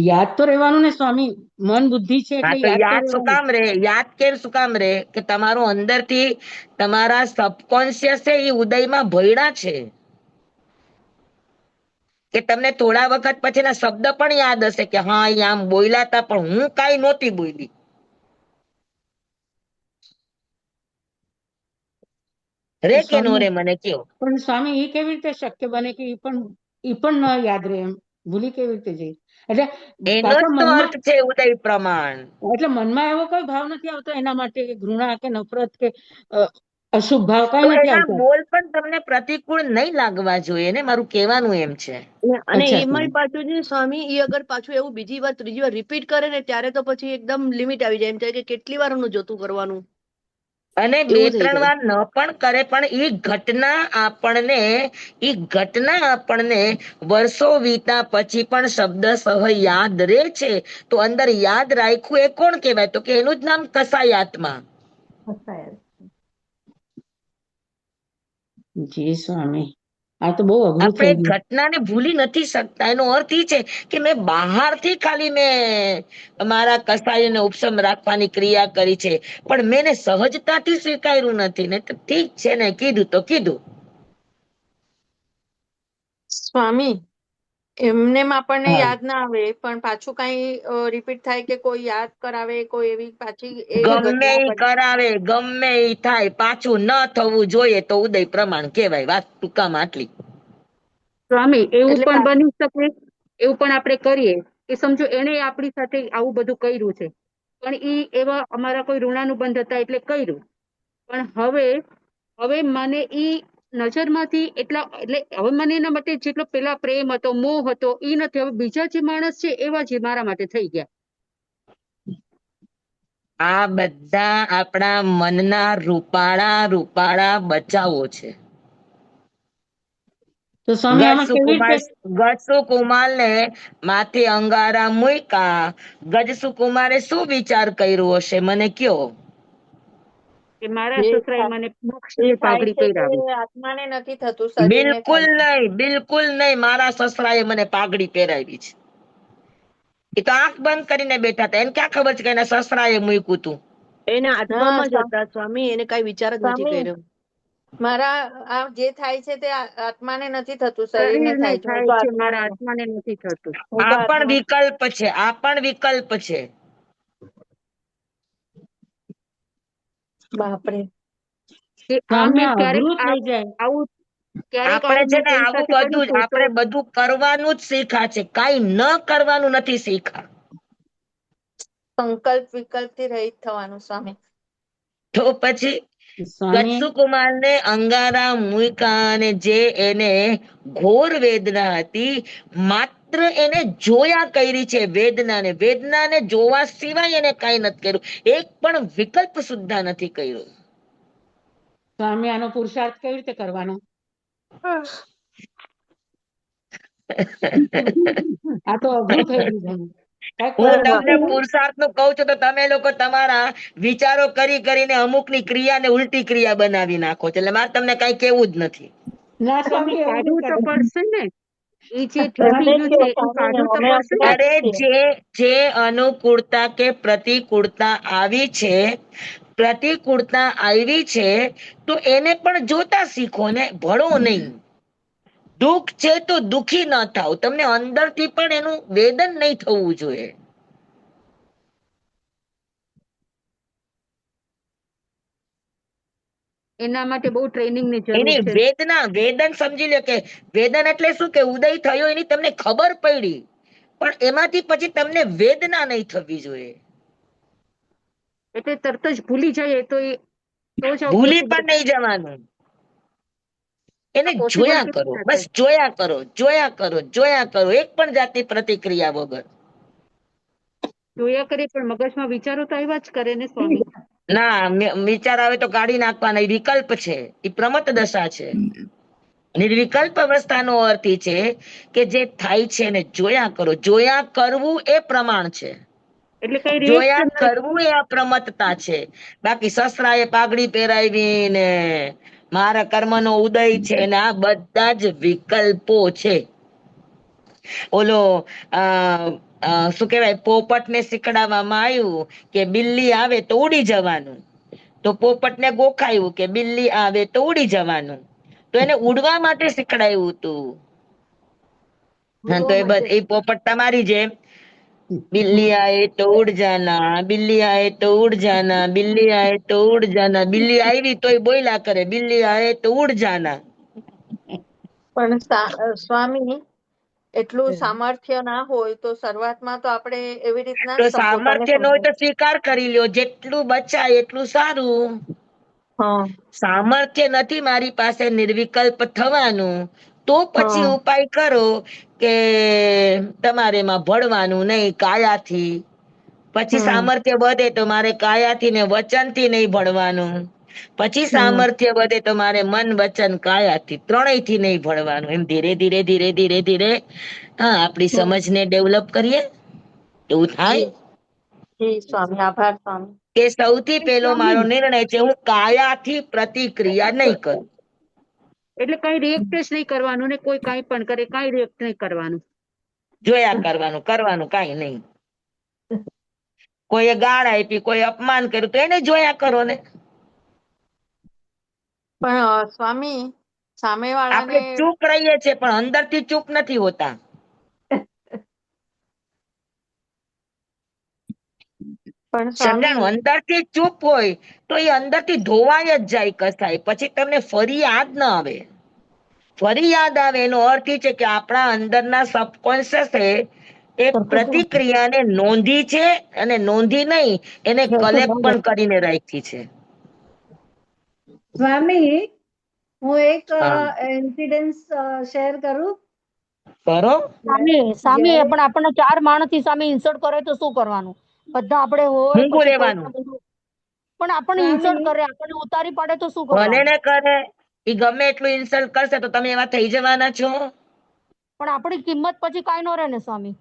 યાદ તો રહેવાનું ને સ્વામી, મન બુદ્ધિ છે હા, એટલે તો યાદ તો યાદ શું રહેવાનું. કામ રે? યાદ કેમ શું કામ રે? કે તમારું અંદરથી તમારા સબકોન્શિયસ એ ઉદયમાં ભયડા છે. કે તમને થોડા વખત પછીના શબ્દ પણ યાદ હશે કે હા અહીંયા આમ બોલ્યા હતા પણ હું કાંઈ નહોતી બોલી. રે કે નો રે મને કયો. પણ સ્વામી એ કેવી રીતે શક્ય બને કે ઈ પણ ન યાદ રહે, એમ ભૂલી કેવી રીતે જઈ? એટલે એનો પાછો જ તો મનમાં, અર્થ છે ઉદય પ્રમાણ. એટલે મનમાં એવો કોઈ ભાવ નથી આવતો એના માટે કે ઘૃણા કે નફરત કે અશુભ ભાવ કઈ તો નથી એના આવતો? બોલ પણ તમને પ્રતિકૂળ નહીં લાગવા જોઈએ ને, મારું કહેવાનું એમ છે. અને અચ્છા એમાંય સ્વામી. પાછું છે સ્વામી, એ અગર પાછું એવું બીજી વાર ત્રીજી વાર રિપીટ કરે ને ત્યારે તો પછી એકદમ લિમિટ આવી જાય, એમ થાય કે કેટલી વાર એનું જોતું કરવાનું. અને બે એવું થઈ ત્રણ જાય. વાર ન પણ કરે પણ ઈ ઘટના આપણને વર્ષો વીતા પછી પણ શબ્દ સહ યાદ રહે છે. તો અંદર યાદ રાખ્યું એ કોણ કહેવાય? તો કે એનું જ નામ કસાયાત્મા. જી સ્વામી, આ તો બહુ અઘરું આપણે થઈ ગયું. ઘટનાને ભૂલી નથી શકતા. એનો અર્થ એ છે કે મેં બહારથી ખાલી મારા કસાયને ઉપશમ રાખવાની ક્રિયા કરી છે, પણ મેં સહજતાથી સ્વીકાર્યું નથી ને. તો ઠીક છે ને, કીધું તો કીધું. સ્વામી, એમને આપણને હા, યાદ ના આવે પણ પાછું કઈ રિપીટ થાય કે કોઈ યાદ કરાવે, કોઈ એવી પાછી એવી ગમે ઘટના ઈ બને. કરાવે, ગમે ઈ થાય, પાછું ન થવું જોઈએ તો ઉદય પ્રમાણ કહેવાય. વાત ટૂંકામાં આટલી. સ્વામી, એવું એટલે પણ બની શકે, એવું પણ આપણે કરીએ કે સમજો એને આપણી સાથે આવું બધું કર્યું છે, પણ ઈ એવા અમારા કોઈ ઋણાનુબંધ હતા એટલે કર્યું, પણ હવે મને ઈ નજરમાંથી એટલે હવે મને એના માટે જેટલો પેલા પ્રેમ હતો, મોહ હતો, ઈ નથી. હવે બીજા જે માણસ છે એવા જ મારા માટે થઈ ગયા. આ બધા આપણા મનના રૂપાળા બચાવો છે. તો સ્વામી આમાં કેવી રીતે? ગજસુકુમાર ને માથે અંગારા મૂક્યા. ગજસુકુમારે શું વિચાર કર્યો હશે મને કયો? કે મારા જે સસરાએ થા- મને જે મોક્ષની થાય પાઘડી છે તે પહેરાવી. આત્માને નથી થતું, શરીરને થાય છે. બિલકુલ નહીં. મારા સસરાએ મને પાઘડી પહેરાવી છે. એ તો આંખ બંધ કરીને બેઠા હતા. એને ક્યાં ખબર છે કે એના સસરાએ મૂક્યું હતું? એના હા આત્મામાં જ હતા સ્વામી, એને કઈ વિચાર જ નથી સ્વામી, કર્યો. મારા આ જે થાય છે તે આત્માને નથી થતું, શરીરને શરીરને થાય છે. હું થાય તો છે, આત્મા મારા છું. આત્માને નથી થતું. હું તો આ પણ આત્મા છું. વિકલ્પ છે. આ પણ વિકલ્પ છે. બાપરે. કે આ સ્વામી મેં આ ક્યારેક અઘરું થઈ જાય. આપણે છે મેં ને તેની આવું સાથે કર્યું બધું હતું તો આપણે બધું કરવાનું જ શીખ્યા છે, કઈ ન કરવાનું નથી શીખ્યા. સંકલ્પ વિકલ્પ થી રહિત થવાનું સ્વામી. તો પછી સ્વામી ગજસુકુમાર ને અંગારા મૂક્યા અને જે એને ઘોર વેદના હતી, માત્ર એને જોયા કરી છે. વેદનાને જોવા સિવાય એને કઈ નથી કર્યું. એક પણ વિકલ્પ સુદ્ધા નથી કર્યો. સ્વામી આનો પુરુષાર્થ કેવી રીતે કરવાનો? આ તો અઘરું થઈ ગયું છે. કઈક હું કરો તમને બાપા. પુરુષાર્થ નું કઉ છું તો તમે લોકો તમારા વિચારો કરીને અમુક ની ક્રિયાને ઉલટી ક્રિયા બનાવી નાખો છો. એટલે મારે તમને કઈ કેવું જ નથી. ના સ્વામી સ્વામી એવું નહીં કાઢવું તો કરતા. પડશે ને, એ જે તૂટી ગયું છે એ કાઢવું તો પડશે ને. અરે જે અનુકૂળતા કે પ્રતિકૂળતા આવી છે તો એને પણ જોતા શીખો ને, ભળો નહીં. દુઃખ છે તો દુખી ન થાવ. તમને અંદરથી પણ એનું વેદન નહીં થવું જોઈએ. એના માટે બહુ ટ્રેનિંગ ની જરૂર એની છે. વેદન સમજી લો કે વેદન એટલે શું કે ઉદય થયો એની તમને ખબર પડી, પણ એમાંથી પછી તમને વેદના નહીં થવી જોઈએ. એટલે તરત જ ભૂલી જાય તો જ ભૂલી પોસિબલ પણ નહીં જવાનું. એને પોસિબલ જોયા કેવી કરો, રીતે બસ થાય? જોયા કરો, એક પણ જાતની પ્રતિક્રિયા વગર. જોયા કરીએ પણ મગજમાં વિચારો તો આવ્યા જ કરે ને સ્વામી. ના, વિચાર આવે તો કાઢી નાખવાના. એ વિકલ્પ છે, એ પ્રમત દશા છે. નિર્વિકલ્પ અવસ્થાનો અર્થ એ છે કે જે થાય છે એને જોયા કરો. જોયા કરવું એ પ્રમાણ છે. એટલે કઈ જોયા રિએક્શન કરવું એ અપ્રમત્તતા છે. બાકી સસરાએ પાઘડી પહેરાવી ને મારા કર્મનો ઉદય છે ને, આ બધા જ વિકલ્પો છે. ઓલો શું કેવાય, પોપટને શીખડાવવામાં આવ્યું કે બિલ્લી આવે તો ઉડી જવાનું. તો પોપટને ગોખાયું કે બિલ્લી આવે તો ઉડી જવાનું. તો એને ઉડવા માટે શીખડાયું હતું. હા તો એ પોપટ તમારી જેમ बिल्ली आए तो उड़ जाना, बिल्ली आए तो उड़ जाना, बिल्ली आए तो उड़ जाना, बिल्ली આવી તોય બોલ્યા કરે, બિલ્લી આए તો ઉડ જાના. પણ સ્વામી એટલું સામર્થ્ય ના હોય તો શરૂઆતમાં તો આપણે એવી રીતના તો જ પોતાને સામર્થ્ય ન હોય તો સ્વીકાર કરી લ્યો, જેટલું બચાય એટલું સારું. હા સામર્થ્ય નથી મારી પાસે નિર્વિકલ્પ થવાનું, તો પછી હા ઉપાય કરો કે તમારે એમાં ભળવાનું નહીં કાયાથી. પછી સામર્થ્ય વધે તો મારે કાયાથી ને વચનથી નહીં ભણવાનું. પછી સામર્થ્ય વધે તો મારે મન વચન કાયાથી ત્રણેયથી નહીં ભણવાનું. એમ ધીરે ધીરે ધીરે ધીરે ધીરે હા આપણી સમજને ડેવલપ કરીએ એવું થાય. જી સ્વામી, આભાર સ્વામી. કે સૌથી પહેલો મારો નિર્ણય છે હું કાયાથી પ્રતિક્રિયા નહીં કરું. એટલે કઈ રિએક્ટ જ નહીં કરવાનું ને કોઈ કઈ પણ કરે કઈ રિએક્ટ નહીં કરવાનું. જોયા કરવાનું કાંઈ નહીં. કોઈએ ગાળ આપી, કોઈ અપમાન કર્યું તો એને જોયા કરો ને. પણ સ્વામી સામે આપણે વાળાને ચૂપ રહીએ છીએ પણ અંદરથી ચૂપ નથી હોતા. પણ સમજાણું? સ્વામી અંદરથી ચૂપ હોય તો એ અંદરથી ધોવાય જ જાય કસાય, પછી તમને ફરી યાદ ન આવે. ફરી યાદ આવે એનો અર્થ એ છે કે આપણા અંદરના સબકોન્શિયસ એ પ્રતિક્રિયાને નોંધી છે, અને નોંધી નહીં એને કલેક્ટ પણ કરીને રાખી છે. સ્વામી, હું એક હા. ઇન્સિડન્સ શેર કરું. કરો. સામી પણ આપણને 4 માણસથી સામે ઇન્સલ્ટ કરે તો શું કરવાનું? બધા આપણે હોય ઊંઘું પછી રહેવાનું. પણ આપણને ઇન્સલ્ટ કરે, આપણને ઉતારી પાડે તો શું ભલે કરવાનું? ને કરે, ઈ ગમે એટલું ઇન્સલ્ટ કરશે તો તમે એવા થઈ જવાના છો. પણ આપણી કિંમત પછી કાંઈ ન રહે ને સ્વામી.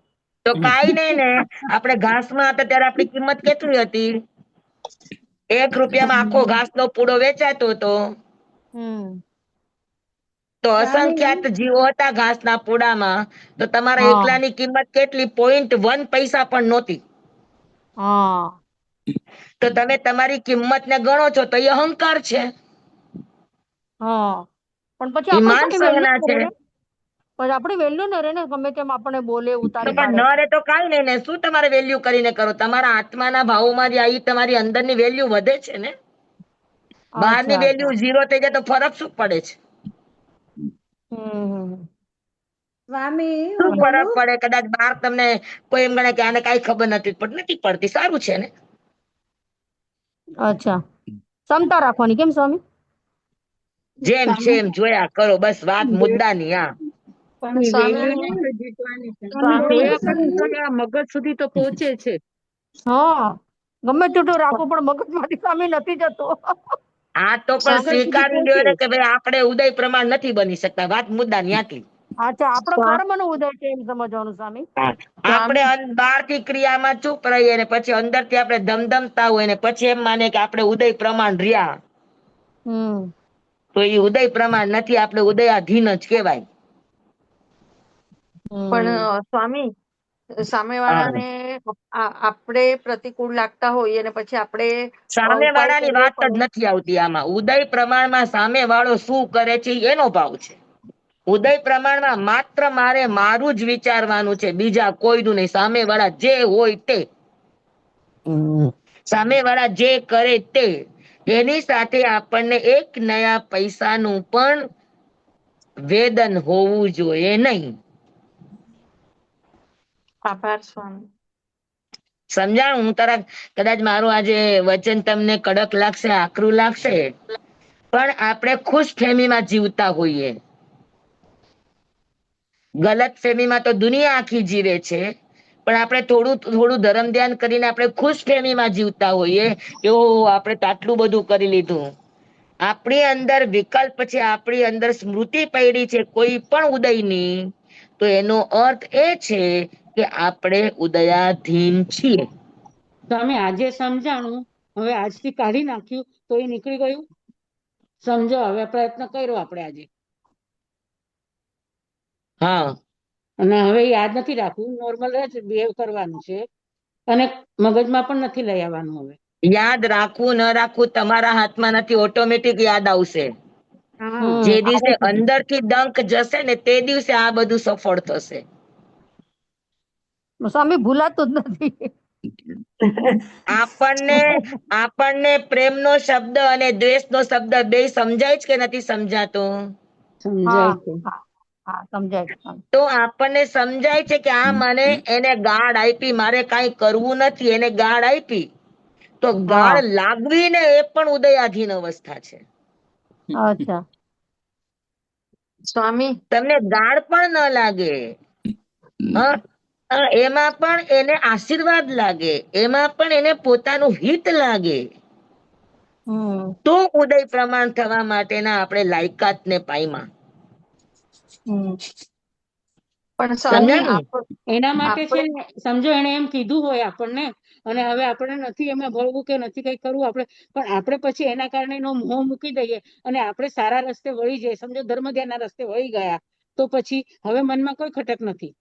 તો કાઈ નહીં ને, આપણે ઘાસમાં હતા ત્યારે આપણી કિંમત કેટલી હતી? 1 રૂપિયામાં આખો ઘાસનો પૂડો વેચાતો હતો. તો અસંખ્યાત જીવો હતા ઘાસના પૂડામાં, તો તમારા એકલાની કિંમત કેટલી? 0.1 પૈસા પણ નહોતી. તો તમે તમારી કિંમતને ગણો છો તો એ અહંકાર છે. પણ પછી ઈ આપણે માન કોની સંજ્ઞા છે. વેલ્યુ પછી આપણી વેલ્યુ ન રહે ને, ગમે તેમ આપણને બોલે તો ઉતારી પણ પાડે. ન રે તો કાઈ નહીં ને, શું તમારે વેલ્યુ કરીને કરો? તમારા આત્માના ભાવોમાં જે આવી તમારી અંદરની વેલ્યુ વધે છે ને. બહારની વેલ્યુ 0 થઈ જાય તો ફરક શું પડે છે? સ્વામી, શું ફરક પડે? કદાચ બહાર તમને કોઈ એમ ગણે કે આને કઈ ખબર નથી, પણ નથી પડતી, સારું છે ને. અચ્છા, ક્ષમતા રાખવાની. કેમ સ્વામી? જેમ છે એમ જોયા કરો, બસ વાત મુદ્દાની. હા, પણ સ્વામી વેલ્યુ નહીં જીતવાની છે. જોયા કરીને આ મગજ સુધી તો પહોંચે છે. ગમે તેટલું રાખવું પણ મગજમાંથી સામે નથી જતો. આ તો પણ સ્વીકારી લ્યો ને કે ભાઈ આપણે ઉદય પ્રમાણ નથી બની શકતા. વાત મુદ્દા ન્યાથી. અચ્છા, આપણો કર્મનો ઉદય છે એમ સમજવાનું સ્વામી. આપણે બહારથી ક્રિયામાં ચૂપ રહીએ ને પછી અંદરથી આપણે ધમધમતા હોય ને પછી એમ માને કે આપણે ઉદય પ્રમાણ રહ્યા, તો એ ઉદય પ્રમાણ નથી, આપણે ઉદયાધીન જ કહેવાય. પણ સ્વામી સામે વાળાને આપણે પ્રતિકૂળ લાગતા હોઈએ અને પછી આપણે સામે ઉપાય વાળાની કરવો વાત જ પડે. નથી આવતી આમાં. ઉદય પ્રમાણમાં સામે વાળો શું કરે છે એનો ભાવ છે. ઉદય પ્રમાણમાં માત્ર મારે મારું જ વિચારવાનું છે, બીજા કોઈનું નહીં. સામે વાળા જે હોય તે, સામે વાળા જે કરે તે, એની સાથે આપણને 1 નયા પૈસાનું પણ વેદન હોવું જોઈએ નહીં. આભાર સ્વામી. સમજાણું? હું કદાચ મારું આજે વચન તમને કડક લાગશે, આકરું લાગશે, પણ આપણે ખુશ ફેમીમાં જીવતા હોઈએ. ગલત ફેમીમાં તો દુનિયા આખી જીવે છે, પણ આપણે થોડું ધર્મ ધ્યાન કરીને આપણે ખુશ ફેમીમાં જીવતા હોઈએ કે ઓહો આપણે તો આટલું બધું કરી લીધું. આપણી અંદર વિકલ્પ છે, આપણી અંદર સ્મૃતિ પડી છે કોઈ પણ ઉદયની, તો એનો અર્થ એ છે કે આપણે ઉદયાધીન છીએ. તમે આજે સમજાણું, હવે આજથી કાઢી નાખ્યું તો એ નીકળી ગયું. સમજો, હવે પ્રયત્ન કર્યો આપણે આજે. હા, અને હવે યાદ નથી રાખવું, નોર્મલ જ બિહેવ કરવાનું છે, અને મગજમાં પણ નથી લઈ આવવાનું. હવે યાદ રાખવું ન રાખવું તમારા હાથમાં નથી, ઓટોમેટિક યાદ આવશે. જે દિવસે અંદરથી ડંક જશે ને તે દિવસે આ બધું સફળ થશે. સ્વામી ભૂલાતું જ નથી. આપણને પ્રેમનો શબ્દ અને દ્વેષનો શબ્દ બે સમજાય છે કે નથી સમજાતો? સમજાય છે. હા સમજાય છે. તો આપણને સમજાય છે કે આ મને એને ગાળ આપી, મારે કાંઈ કરવું નથી, એને ગાળ આપી. તો ગાળ લાગવી ને એ પણ ઉદયાધીન અવસ્થા છે. અચ્છા. સ્વામી તમને ગાળ પણ ન લાગે, એમાં પણ એને આશીર્વાદ લાગે, એમાં પણ એને પોતાનું હિત લાગે, તો ઉદય પ્રમાણ થવા માટેના આપણે લાયકાત ને પામ્યા. પણ સ્વામી એના માટે છે ને, સમજો એને એમ કીધું હોય આપણને, અને હવે આપણે નથી એમાં ભળવું કે નથી કઈ કરવું આપણે, પણ આપણે પછી એના કારણે એનો મોહ મૂકી દઈએ અને આપણે સારા રસ્તે વળી જઈએ, સમજો ધર્મ ધ્યાનના રસ્તે વળી ગયા, તો પછી હવે મનમાં કોઈ ખટક નથી.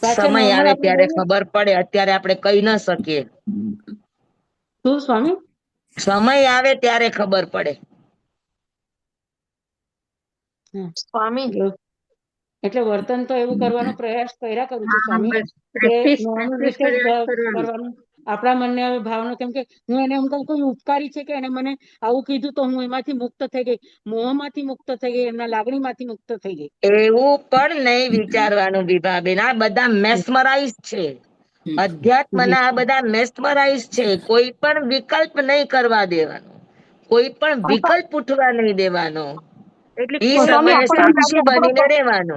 સમય આવે ત્યારે ખબર પડે, અત્યારે આપણે કહી ન શકીએ. શું સ્વામી? સમય આવે ત્યારે ખબર પડે. સ્વામી એટલે વર્તન તો એવું કરવાનો પ્રયાસ કર્યા કરું છું સ્વામી, કે નોર્મલ રીતે જ કરવાનું. આપણા મનને હવે ભાવનો, કેમ કે હું એને એમ કહું કોઈ ઉપકારી છે કે એને મને આવું કીધું તો હું એમાંથી મુક્ત થઈ ગઈ, મોહમાંથી મુક્ત થઈ ગઈ, એમના લાગણીમાંથી મુક્ત થઈ ગઈ. એવું પણ નહીં વિચારવાનું વિભાબેન, આ બધા મેસ્મરાઇઝ છે. અધ્યાત્મના આ બધા મેસ્મરાઇઝ છે. કોઈ પણ વિકલ્પ નહીં કરવા દેવાનો, કોઈ પણ વિકલ્પ ઉઠવા નહીં દેવાનો, એ સમયે સાક્ષી બનીને રહેવાનો.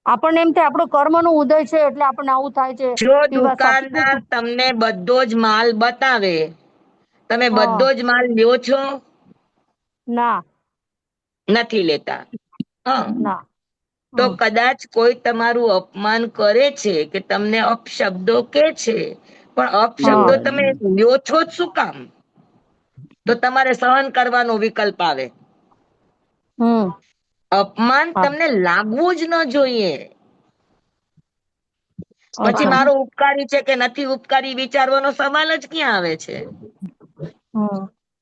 આપણને એમ થાય આપણો કર્મનો ઉદય છે એટલે આપણને આવું થાય છે. જો દુકાનદાર તમને બધો જ માલ બતાવે, તમે બધો જ માલ લ્યો છો? ના, નથી લેતા. તો કદાચ કોઈ તમારું અપમાન કરે છે કે તમને અપશબ્દો કે છે, પણ અપશબ્દો તમે લ્યો છો જ શું કામ? તો તમારે સહન કરવાનો વિકલ્પ આવે. અપમાન તમને લાગવું જ ન જોઈએ. પછી મારો ઉપકારી છે કે નથી ઉપકારી વિચારવાનો સવાલ જ ક્યાં આવે છે?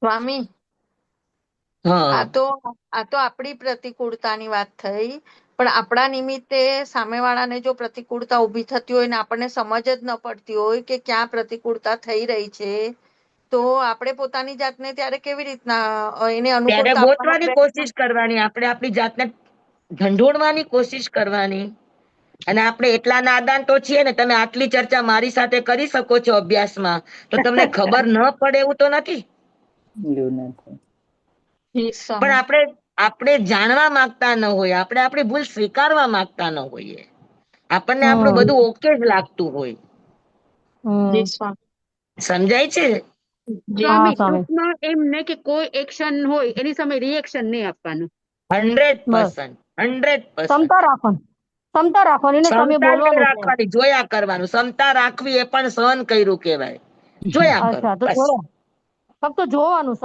સ્વામી આ તો આપણી પ્રતિકૂળતાની વાત થઈ, પણ આપણા નિમિત્તે સામેવાળાને જો પ્રતિકૂળતા ઊભી થતી હોય ને આપણને સમજ જ ન પડતી હોય કે ક્યાં પ્રતિકૂળતા થઈ રહી છે, તો આપણે પોતાની જાતને ત્યારે કેવી રીતના એને અનુકૂળતા ગોતવાની કોશિશ કરવાની, આપણે આપણી જાતને ઢંઢોળવાની કોશિશ કરવાની. અને આપણે એટલા નાદાન તો છીએ ને, તમે આટલી ચર્ચા મારી સાથે કરી શકો છો અભ્યાસમાં, તો તમને ખબર ન પડે એવું તો નથી. પણ આપણે જાણવા માંગતા ન હોય, આપણે આપણી ભૂલ સ્વીકારવા માંગતા ન હોઈએ, આપણને આપણું બધું ઓકે જ લાગતું હોય. સમજાય છે? સ્વામી ટૂંકમાં એમ ને કે કોઈ એક્શન હોય એની સામે રિએક્શન નહીં આપવાનું. 100%, 100%. ક્ષમતા રાખવાની, ક્ષમતા નહીં રાખવાની, જોયા કરવાનું. ક્ષમતા રાખવી એ પણ સહન કર્યું કહેવાય. જોયા કરો, ફક્ત જોવાનું,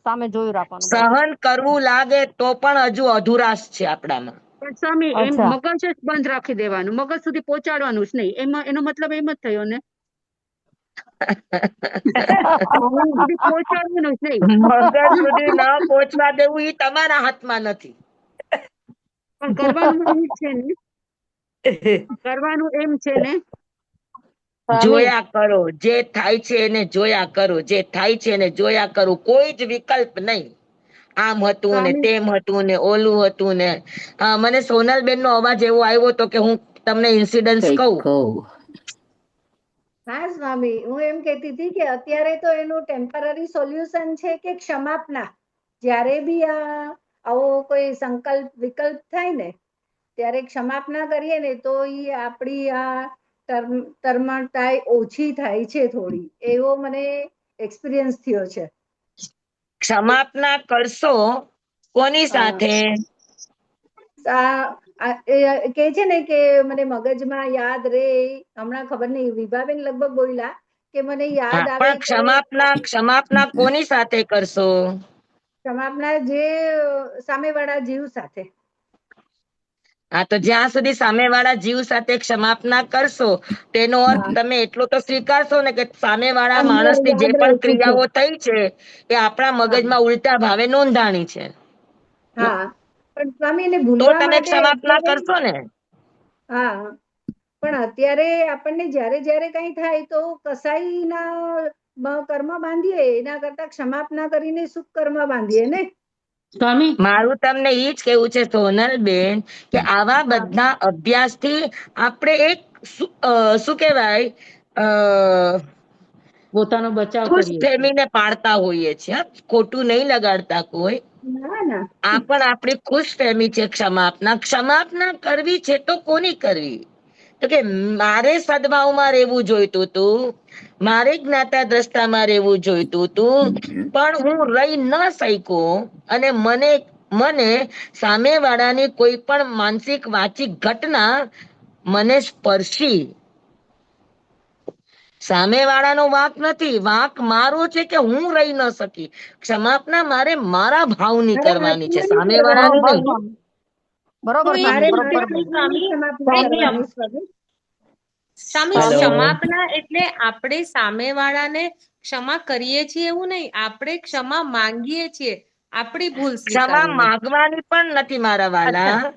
સામે જોયું રાખવાનું. સહન કરવું લાગે તો પણ હજુ અધુરાશ છે આપણામાં. પણ સ્વામી એમ મગજ જ બંધ રાખી દેવાનું, મગજ સુધી પહોંચાડવાનું જ નહીં, એમાં એનો મતલબ એમ જ થયો ને? પહોંચાડવાનું જ નહીં, મગજ સુધી ન પહોંચવા દેવું એ તમારા હાથમાં નથી. પણ કરવાનું એમ છે ને, કરવાનું એમ છે ને. જોયા કરો, જે થાય છે એને જોયા કરો, જે થાય છે એને જોયા કરો, કોઈ જ વિકલ્પ નહીં. આમ હતું ને તેમ હતું ને ઓલું હતું ને. મને સોનલબેન નો અવાજ એવો આવ્યો હતો કે હું તમને ઇન્સિડન્સ કહું. હા સ્વામી, હું એમ કહેતી હતી કે અત્યારે તો એનું ટેમ્પરરી સોલ્યુશન છે કે ક્ષમાપના. જ્યારે બી આવો કોઈ સંકલ્પ વિકલ્પ થાય ને, ત્યારે ક્ષમાપના કરીએ ને તો એ આપણી તરમટાઈ ઓછી થાય છે થોડી, એવો મને એક્સપિરિયન્સ થયો છે. ક્ષમાપના કરશો કોની સાથે? કે છે ને કે મને મગજમાં યાદ રે, હમણાં ખબર નહીં વિભાબેન લગભગ બોલ્યા કે મને યાદ આવે. ક્ષમાપના કોની સાથે કરશો? ક્ષમાપના જે સામેવાળા જીવ સાથે. હા, તો જ્યાં સુધી સામેવાળા જીવ સાથે ક્ષમાપના કરશો, તેનો અર્થ તમે એટલો તો સ્વીકારશો ને કે સામેવાળા માણસની જે પણ ક્રિયાઓ થઈ છે એ આપણા મગજમાં ઉલટા ભાવે નોંધાણી છે. હા, પણ સ્વામી એને તો ભૂલવા તમે માટે ક્ષમાપના કરશો ને. હા, પણ અત્યારે આપણને જ્યારે જ્યારે કઈ થાય તો કસાઈના કર્મ બાંધીએ એના કરતા ક્ષમાપના કરીને શુભ કર્મ બાંધીએ ને સ્વામી. મારું તમને ઈ જ કેવું છે સોનલબેન કે આવા હા બધા અભ્યાસથી આપણે એક શું કહેવાય પોતાનો બચાવ ખુશ કરીએ છીએ. ફેમીને પાડતા હોઈએ છીએ. ખોટું નહીં લગાડતા કોઈ. ના આ પણ આપણી ખુશ ફેમી છે. ક્ષમાપના કરવી છે તો કોની કરવી? તો કે મારે સદભાવમાં રહેવું જોઈતું હતું, મારે જ્ઞાતા દ્રષ્ટામાં રહેવું જોઈતું હતું, પણ હું રહી ન શક્યો અને મને સામેવાળાની કોઈ પણ માનસિક વાચિક ઘટના મને સ્પર્શી. સામેવાળાનો વાંક નથી, વાંક મારો છે કે હું રહી ન શકી. ક્ષમાપના મારે મારા ભાવની મારે કરવાની છે, આત્માની સામેવાળાની કરવાની નહીં. બરોબર હું સ્વામી, એક મારે બરોબર મારા બોલ્યા. આત્માની ક્ષમાપના કરવાની સ્વામી. સ્વામી, હેલો. ક્ષમાપના એટલે આપણે સામેવાળાને ક્ષમા કરીએ છીએ એવું નહીં, આપણે ક્ષમા માંગીએ છીએ આપણી ભૂલ ક્ષમા સ્વીકારીને. માંગવાની પણ નથી મારા વાલા, અચ્છા,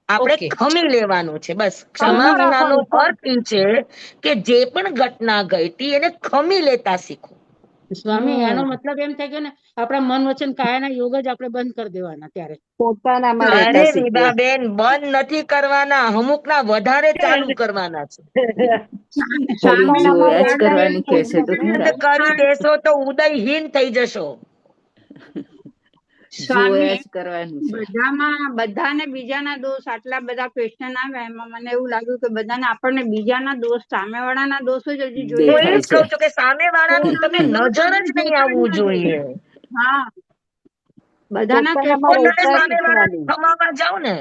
આપણે ઓકે. ખમી લેવાનું છે બસ. ક્ષમતા ક્ષમાપનાનો રાખવાની. અર્થ એ છે કે જે પણ ઘટના ઘટી એને ખમી લેતા શીખો. સ્વામી એનો મતલબ એમ થાય કે ને આપણા મન વચન કાયાના યોગ જ આપણે બંધ કરી દેવાના ત્યારે. પોતાનામાં અરે રહેતા શીખવું. વિભાબેન, બંધ નથી કરવાના, અમુકના વધારે ચાલુ કરવાના છે. ખાલી પોતાનામાં જોયા જ રહેતા કરવાનું કે છે તો બંધ ખરા. કરી દેશો તો ઉદયહીન થઈ જશો. સ્વામી, જોયા જ કરવાનું છે. બધાને બીજાના દોષ, આટલા બધા ક્વેશ્ચન આવ્યા એમાં મને એવું લાગ્યું કે બધાને આપણને બીજાના દોષ, સામેવાળાના દોષ જ હજી જોઈએ હું એ દેખાય જ છે. કઉ છું કે સામેવાળાનું તમે પોતાના દોષ નજર આપણે જ નહીં જોતા જ આવવું ના જોઈએ. હા, બધાના તો પોતાનામાં ક્વેશ્ચન તમે રહેતા સામેવાળાને શીખવાનું. ખમાવા જાઓ ને.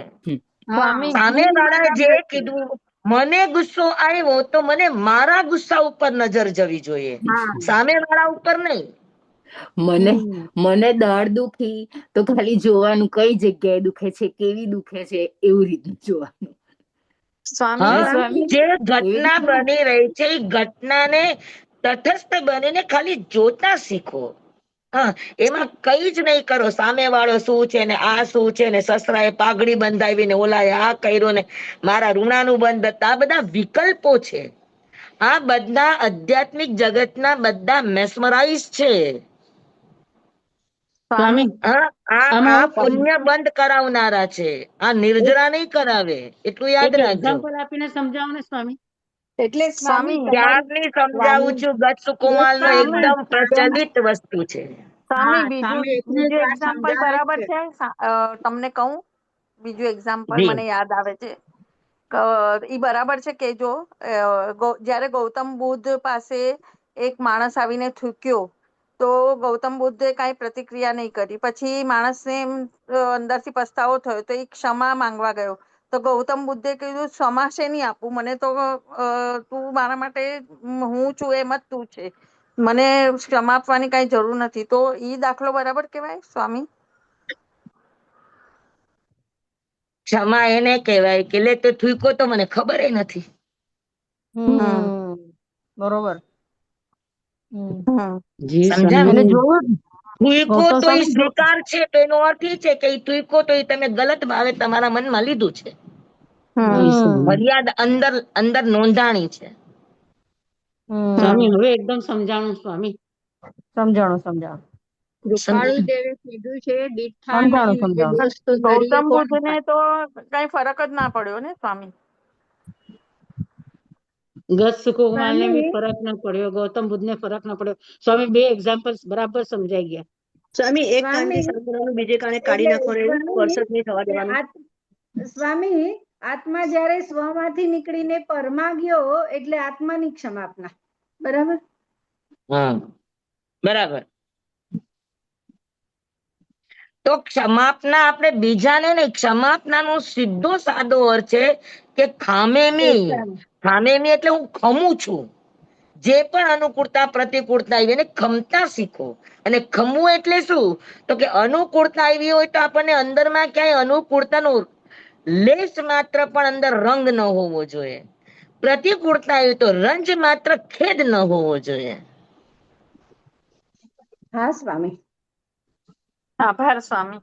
હા, સામેવાળાએ જે કીધું, મને ગુસ્સો આવ્યો તો મને મારા ગુસ્સા ઉપર નજર જવી જોઈએ, હા સામેવાળા ઉપર નહીં. મને દાઢ દુખી તો ખાલી જોવાનું કઈ જગ્યાએ દુખે છે, કેવી દુખે છે, એવું રીતનું જોવાનું. સ્વામી, હે હા, સ્વામી? જે એવી ઘટના રીતનું. બની રહી છે એ ઘટનાને તટસ્થ બનીને ખાલી જોતા શીખો. હા, એમાં કઈ જ નહીં કરો. સામેવાળો શું છે ને આ શું છે ને સસરાએ પાઘડી બંધાવી ને ઓલાએ આ કર્યું ને મારા ઋણાનું બંધ હતા, આ બધા વિકલ્પો છે. આ બધા આધ્યાત્મિક જગતના બધા મેસ્મરાઇઝ છે. સ્વામી, આ પુણ્ય બંધ કરાવનારા છે, આ નિર્જરા નહીં કરાવે, એટલું યાદ એક રાખજો. એક્ઝામ્પલ આપીને સમજાવો ને સ્વામી. એટલે સ્વામી સ્વામી, ત્યારની સમજાવું છું, ગતસુકુમાર નો સ્વામી, એકદમ પ્રચલિત વસ્તુ છે. સ્વામી, બીજું એકને એક બીજું વાત એક્ઝામ્પલ સમજાવે બરાબર છે. છે. તમને કહું, બીજું એક્ઝામ્પલ જી મને યાદ આવે છે. ઈ બરાબર છે કે જો જ્યારે ગૌતમ બુદ્ધ પાસે એક માણસ આવીને થૂક્યો તો ગૌતમ બુદ્ધે કાંઈ પ્રતિક્રિયા નહીં કરી. પછી માણસને એમ અંદરથી પસ્તાવો થયો તો એ ક્ષમા માંગવા ગયો. તો ગૌતમ બુદ્ધે કીધું, ક્ષમા શેની આપું, મને તો તું મારા માટે હું છું એમ જ તું છે, મને ક્ષમા આપવાની કઈ જરૂર નથી. તો ઈ દાખલો બરાબર કહેવાય સ્વામી? ક્ષમા એને કહેવાય કે લે તો થૂકો તો મને ખબર નથી. બરોબર. જી સમજાણું? એને સ્વામી. જોયું થૂકો ગૌતમ તો એ સ્વામી સ્વીકાર છે, તો એનો અર્થ એ છે કે એ થૂકો તો એ તમે ગલત ભાવે તમારા મનમાં લીધું છે. જી સ્વામી. ફરિયાદ અંદર અંદર નોંધાણી છે. સ્વામી હવે એકદમ સમજાણું સ્વામી. સમજાણું. કૃપાળુ દેવે કીધું છે સમજાણું દીઠાની સમજાણું વસ્તુ કરીએ ગૌતમ કોણ બુદ્ધને થાય? તો કઈ ફરક જ ના પડ્યો ને સ્વામી? ગત સુકુમાર ને બી સ્વામી ફરક ના પડ્યો, ગૌતમ બુદ્ધ ને ફરક ના પડ્યો. સ્વામી બે એક્ઝામ્પલ બરાબર સમજાઈ ગયા. સ્વામી એક કાનથી સ્વામી સાંભળવાનું બીજે કાને કાઢી નાખો ને એવું સ્પર્શ જ નહીં થવા દેવાનું. સ્વામી, આત્મા જ્યારે સ્વમાંથી નીકળીને પરમાં ગયો એટલે આત્માની ક્ષમાપના. બરાબર? બરાબર. તો ક્ષમાપના આપણે બીજાને નહીં, ક્ષમાપનાનો સીધો સાદો અર્થ છે કે ખામેમી એટલે હું ખમું છું. જે પણ અનુકૂળતા પ્રતિકૂળતા આવી એને ખમતા શીખો. અને ખમવું એટલે શું? તો કે અનુકૂળતા આવી હોય તો આપણને અંદરમાં ક્યાંય અનુકૂળતાનો લેશ માત્ર પણ અંદર રંગ ન હોવો જોઈએ. પ્રતિકૂળતા આવી તો રંજ માત્ર ખેદ ન હોવો જોઈએ. હા સ્વામી. આભાર સ્વામી.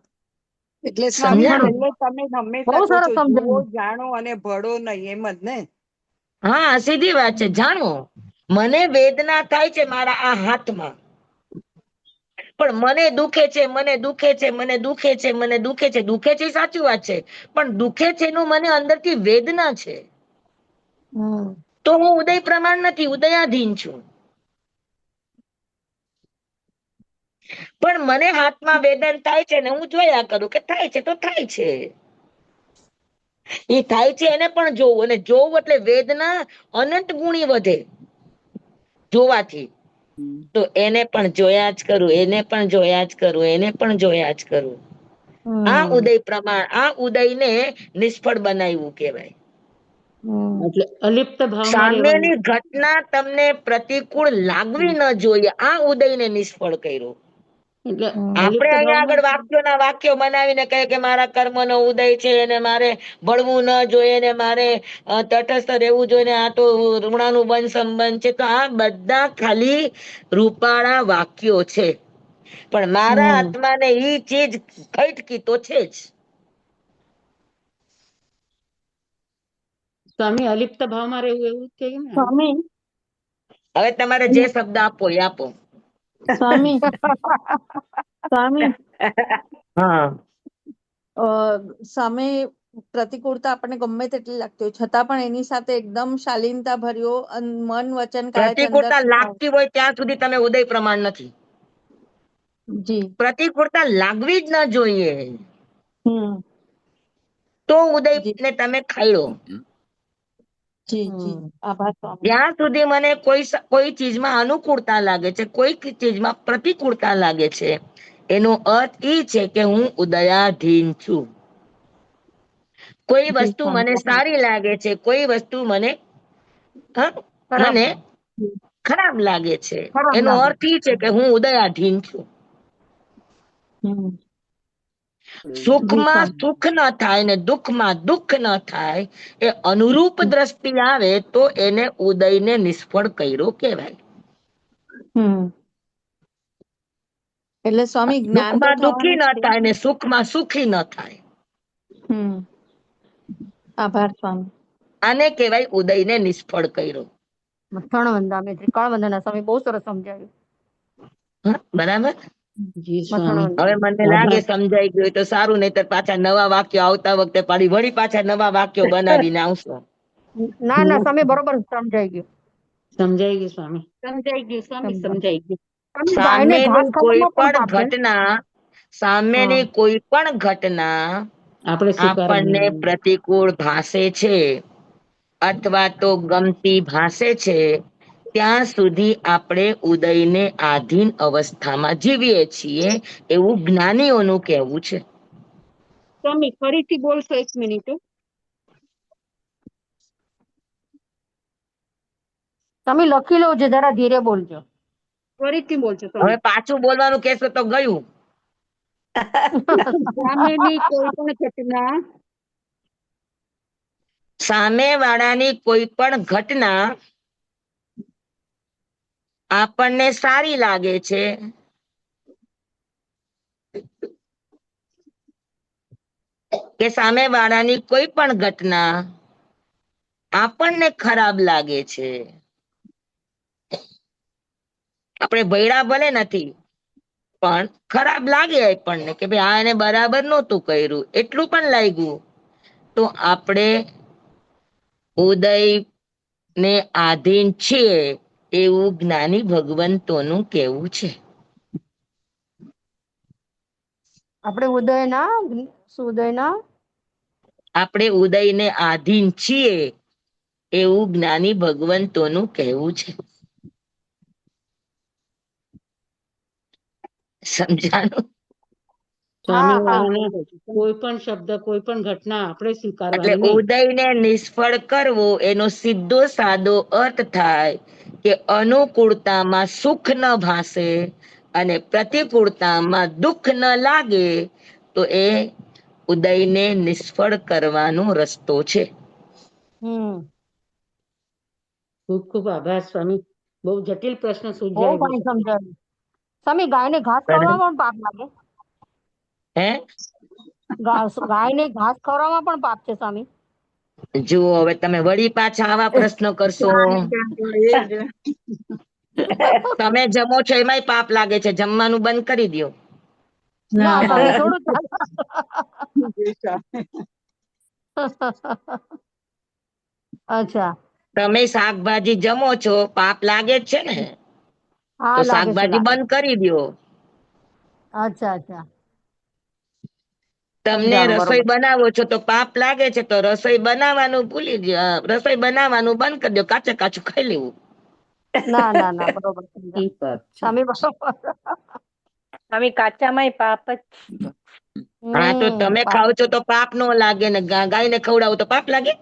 એટલે સ્વામી સમજાણું? છેલ્લે તમે હંમેશા બહુ કહો સરસ છો જુઓ, સમજાવ્યું. જાણો અને ભળો નહીં, એમ જ ને? હા, સીધી વાત છે. જાણો, મને વેદના થાય છે મારા આ હાથમાં, પણ મને દુખે છે, મને દુખે છે, મને દુખે છે, મને દુખે છે. દુખે છે એ સાચી વાત છે, પણ દુખે છે એનું મને અંદરથી વેદના છે. તો હું ઉદય પ્રમાણ નથી, ઉદયાધીન છું. પણ મને હાથમાં વેદન થાય છે ને હું જોયા કરું કે થાય છે તો થાય છે. એ થાય છે એને પણ જોવું, અને જોવું એટલે વેદના અનંત ગુણી વધે જોવાથી. તો એને પણ જોયા જ કરું, એને પણ જોયા જ કરું, એને પણ જોયા જ કરું. આ ઉદય પ્રમાણ, આ ઉદયને નિષ્ફળ બનાવ્યું કહેવાય. એટલે અલિપ્ત ભાવમાં રહેવાનું. સામેની ઘટના તમને પ્રતિકૂળ લાગવી ન જોઈએ, આ ઉદયને નિષ્ફળ કર્યો. એટલે આપણે અલિપ્ત અહીંયા ભાવમાં આગળ વાક્યો બનાવીને કહે કે મારા કર્મનો ઉદય છે અને મારે બળવું ન જોઈએ ને મારે તટસ્થ રહેવું જોઈએ, આ તો ઋણાનું બંધ સંબંધ છે. તો આ બધા ખાલી રૂપાળા વાક્યો છે, પણ મારા આત્માને ઈ ચીજ ખટકી તો છે જ. સ્વામી અલિપ્ત ભાવમાં રહેવું એવું કે ને? સ્વામી હવે તમારે જે શબ્દ આપો એ આપો. સ્વામી સ્વામી હા, સામે પ્રતિકૂળતા આપણને ગમે તેટલી લાગતી હોય છતાં પણ એની સાથે એકદમ શાલીનતા ભર્યો મન વચન કાયાથી પ્રતિકૂળતા અંદરથી લાગતી હોય ત્યાં સુધી તમે ઉદય પ્રમાણ નથી. જી પ્રતિકૂળતા લાગવી જ ન જોઈએ, તો ઉદય ને તમે ખાયો. જી જી આભાર સ્વામી. જ્યાં સુધી મને કોઈ ચીજમાં અનુકૂળતા લાગે છે, કોઈ ચીજમાં પ્રતિકૂળતા લાગે છે, એનો અર્થ એ છે કે હું ઉદયાધીન છું. કોઈ વસ્તુ મને સારી લાગે છે, કોઈ વસ્તુ મને ખરાબ લાગે છે, એનો અર્થ એ છે કે હું ઉદયાધીન છું. સુખમાં સુખ ન થાય ને દુઃખમાં દુઃખ ન થાય, એ અનુરૂપ દ્રષ્ટિ આવે તો એને ઉદયને નિષ્ફળ કર્યો કહેવાય. એટલે સ્વામી જ્ઞાન તો દુઃખમાં દુઃખી થવાનું ન જ છે. થાય ને સુખમાં સુખી ન થાય. આભાર સ્વામી. આને કહેવાય ઉદયને નિષ્ફળ કર્યો. ત્રિકાળ વંદના સ્વામી બહુ સરસ સમજાવ્યું. બરાબર. જી સ્વામી. હવે મને લાગે સમજાઈ ગયું તો સારું, નહીતર પાછા નવા વાક્યો આવતા વખતે વળી પાછા નવા વાક્યો બનાવીને આવશો. ના ના સ્વામી બરોબર સમજાઈ ગયું. સમજાઈ ગયું સ્વામી. સમજાઈ ગયું સ્વામી, સમજાઈ ગયું. સામેની કોઈ પણ ઘટના, સામેની કોઈ પણ ઘટના આપણે આપણને સ્વીકારવાનું. પ્રતિકૂળ ભાસે છે અથવા તો ગમતી ભાસે છે, ત્યાં સુધી આપણે ઉદયને આધીન અવસ્થામાં જીવીએ છીએ, એવું જ્ઞાનીઓનું કહેવું છે. સ્વામી ફરીથી બોલશો? 1 મિનિટ. તમે લખી લો છો, જરા ધીરે બોલજો. ફરીથી બોલજો હવે સ્વામી. પાછું બોલવાનું કહેશો તો ગયું. સામેની કોઈ પણ ઘટના, સામે વાળાની કોઈ પણ ઘટના આપણને સારી લાગે છે કે સામે વાળાની કોઈ પણ ઘટના આપણને ખરાબ લાગે છે, આપણે ભયડા ભલે નથી પણ ખરાબ લાગે આપણને કે ભાઈ આ એને બરાબર નહોતું કર્યું, એટલું પણ લાગ્યું, તો આપણે ઉદય ને આધીન છીએ એવું જ્ઞાની ભગવંતોનું કહેવું છે. આપણે આપણે ઉદયને આધીન છીએ એવું જ્ઞાની ભગવંતોનું કહેવું છે. સમજાણું? સામેવાળાને કોઈ પણ શબ્દ, કોઈ પણ ઘટના આપણે એટલે સ્વીકારવાની નહીં. ઉદયને નિષ્ફળ કરવો એનો સીધો સાદો અર્થ થાય કે અનુકૂળતામાં સુખ ન ભાસે અને પ્રતિકૂળતામાં દુઃખ ન લાગે, તો એ ઉદયને નિષ્ફળ કરવાનો રસ્તો છે. ખૂબ ખૂબ આભાર સ્વામી. બહુ જટિલ પ્રશ્ન બહુ સૂઝાઈ ફાઇન સમજાવ્યું. સ્વામી ગાયને ઘાસ બરાબર. ખવડાવવામાં પણ પાપ લાગે? હે ગાયને ઘાસ ખવડાવવામાં પણ પાપ છે સ્વામી? જુઓ હવે તમે વળી પાછા આવા પ્રશ્નો કરશો. તમે જમો છો એમાંય પાપ લાગે છે, જમવાનું બંધ કરી દો. ના સ્વામી થોડું અચ્છા. તમે શાકભાજી જમો છો, પાપ લાગે જ છે ને, હા તો લાગે છે શાકભાજી બંધ કરી દો. અચ્છા અચ્છા. તમને સમજાણું રસોઈ બરોબર. બનાવો છો તો પાપ લાગે છે, તો રસોઈ બનાવવાનું ભૂલી દો, રસોઈ બનાવવાનું બંધ કરી દો, કાચે કાચું ખાઈ લેવું. ના ના ના બરોબર એ સમજાણું. પાપ છે. સ્વામી બરોબર. સ્વામી કાચામાંય પાપ જ. હા તો તમે પાપ. ખાવ છો તો પાપ નો લાગે ને, ગાયને ખવડાવો તો પાપ લાગે.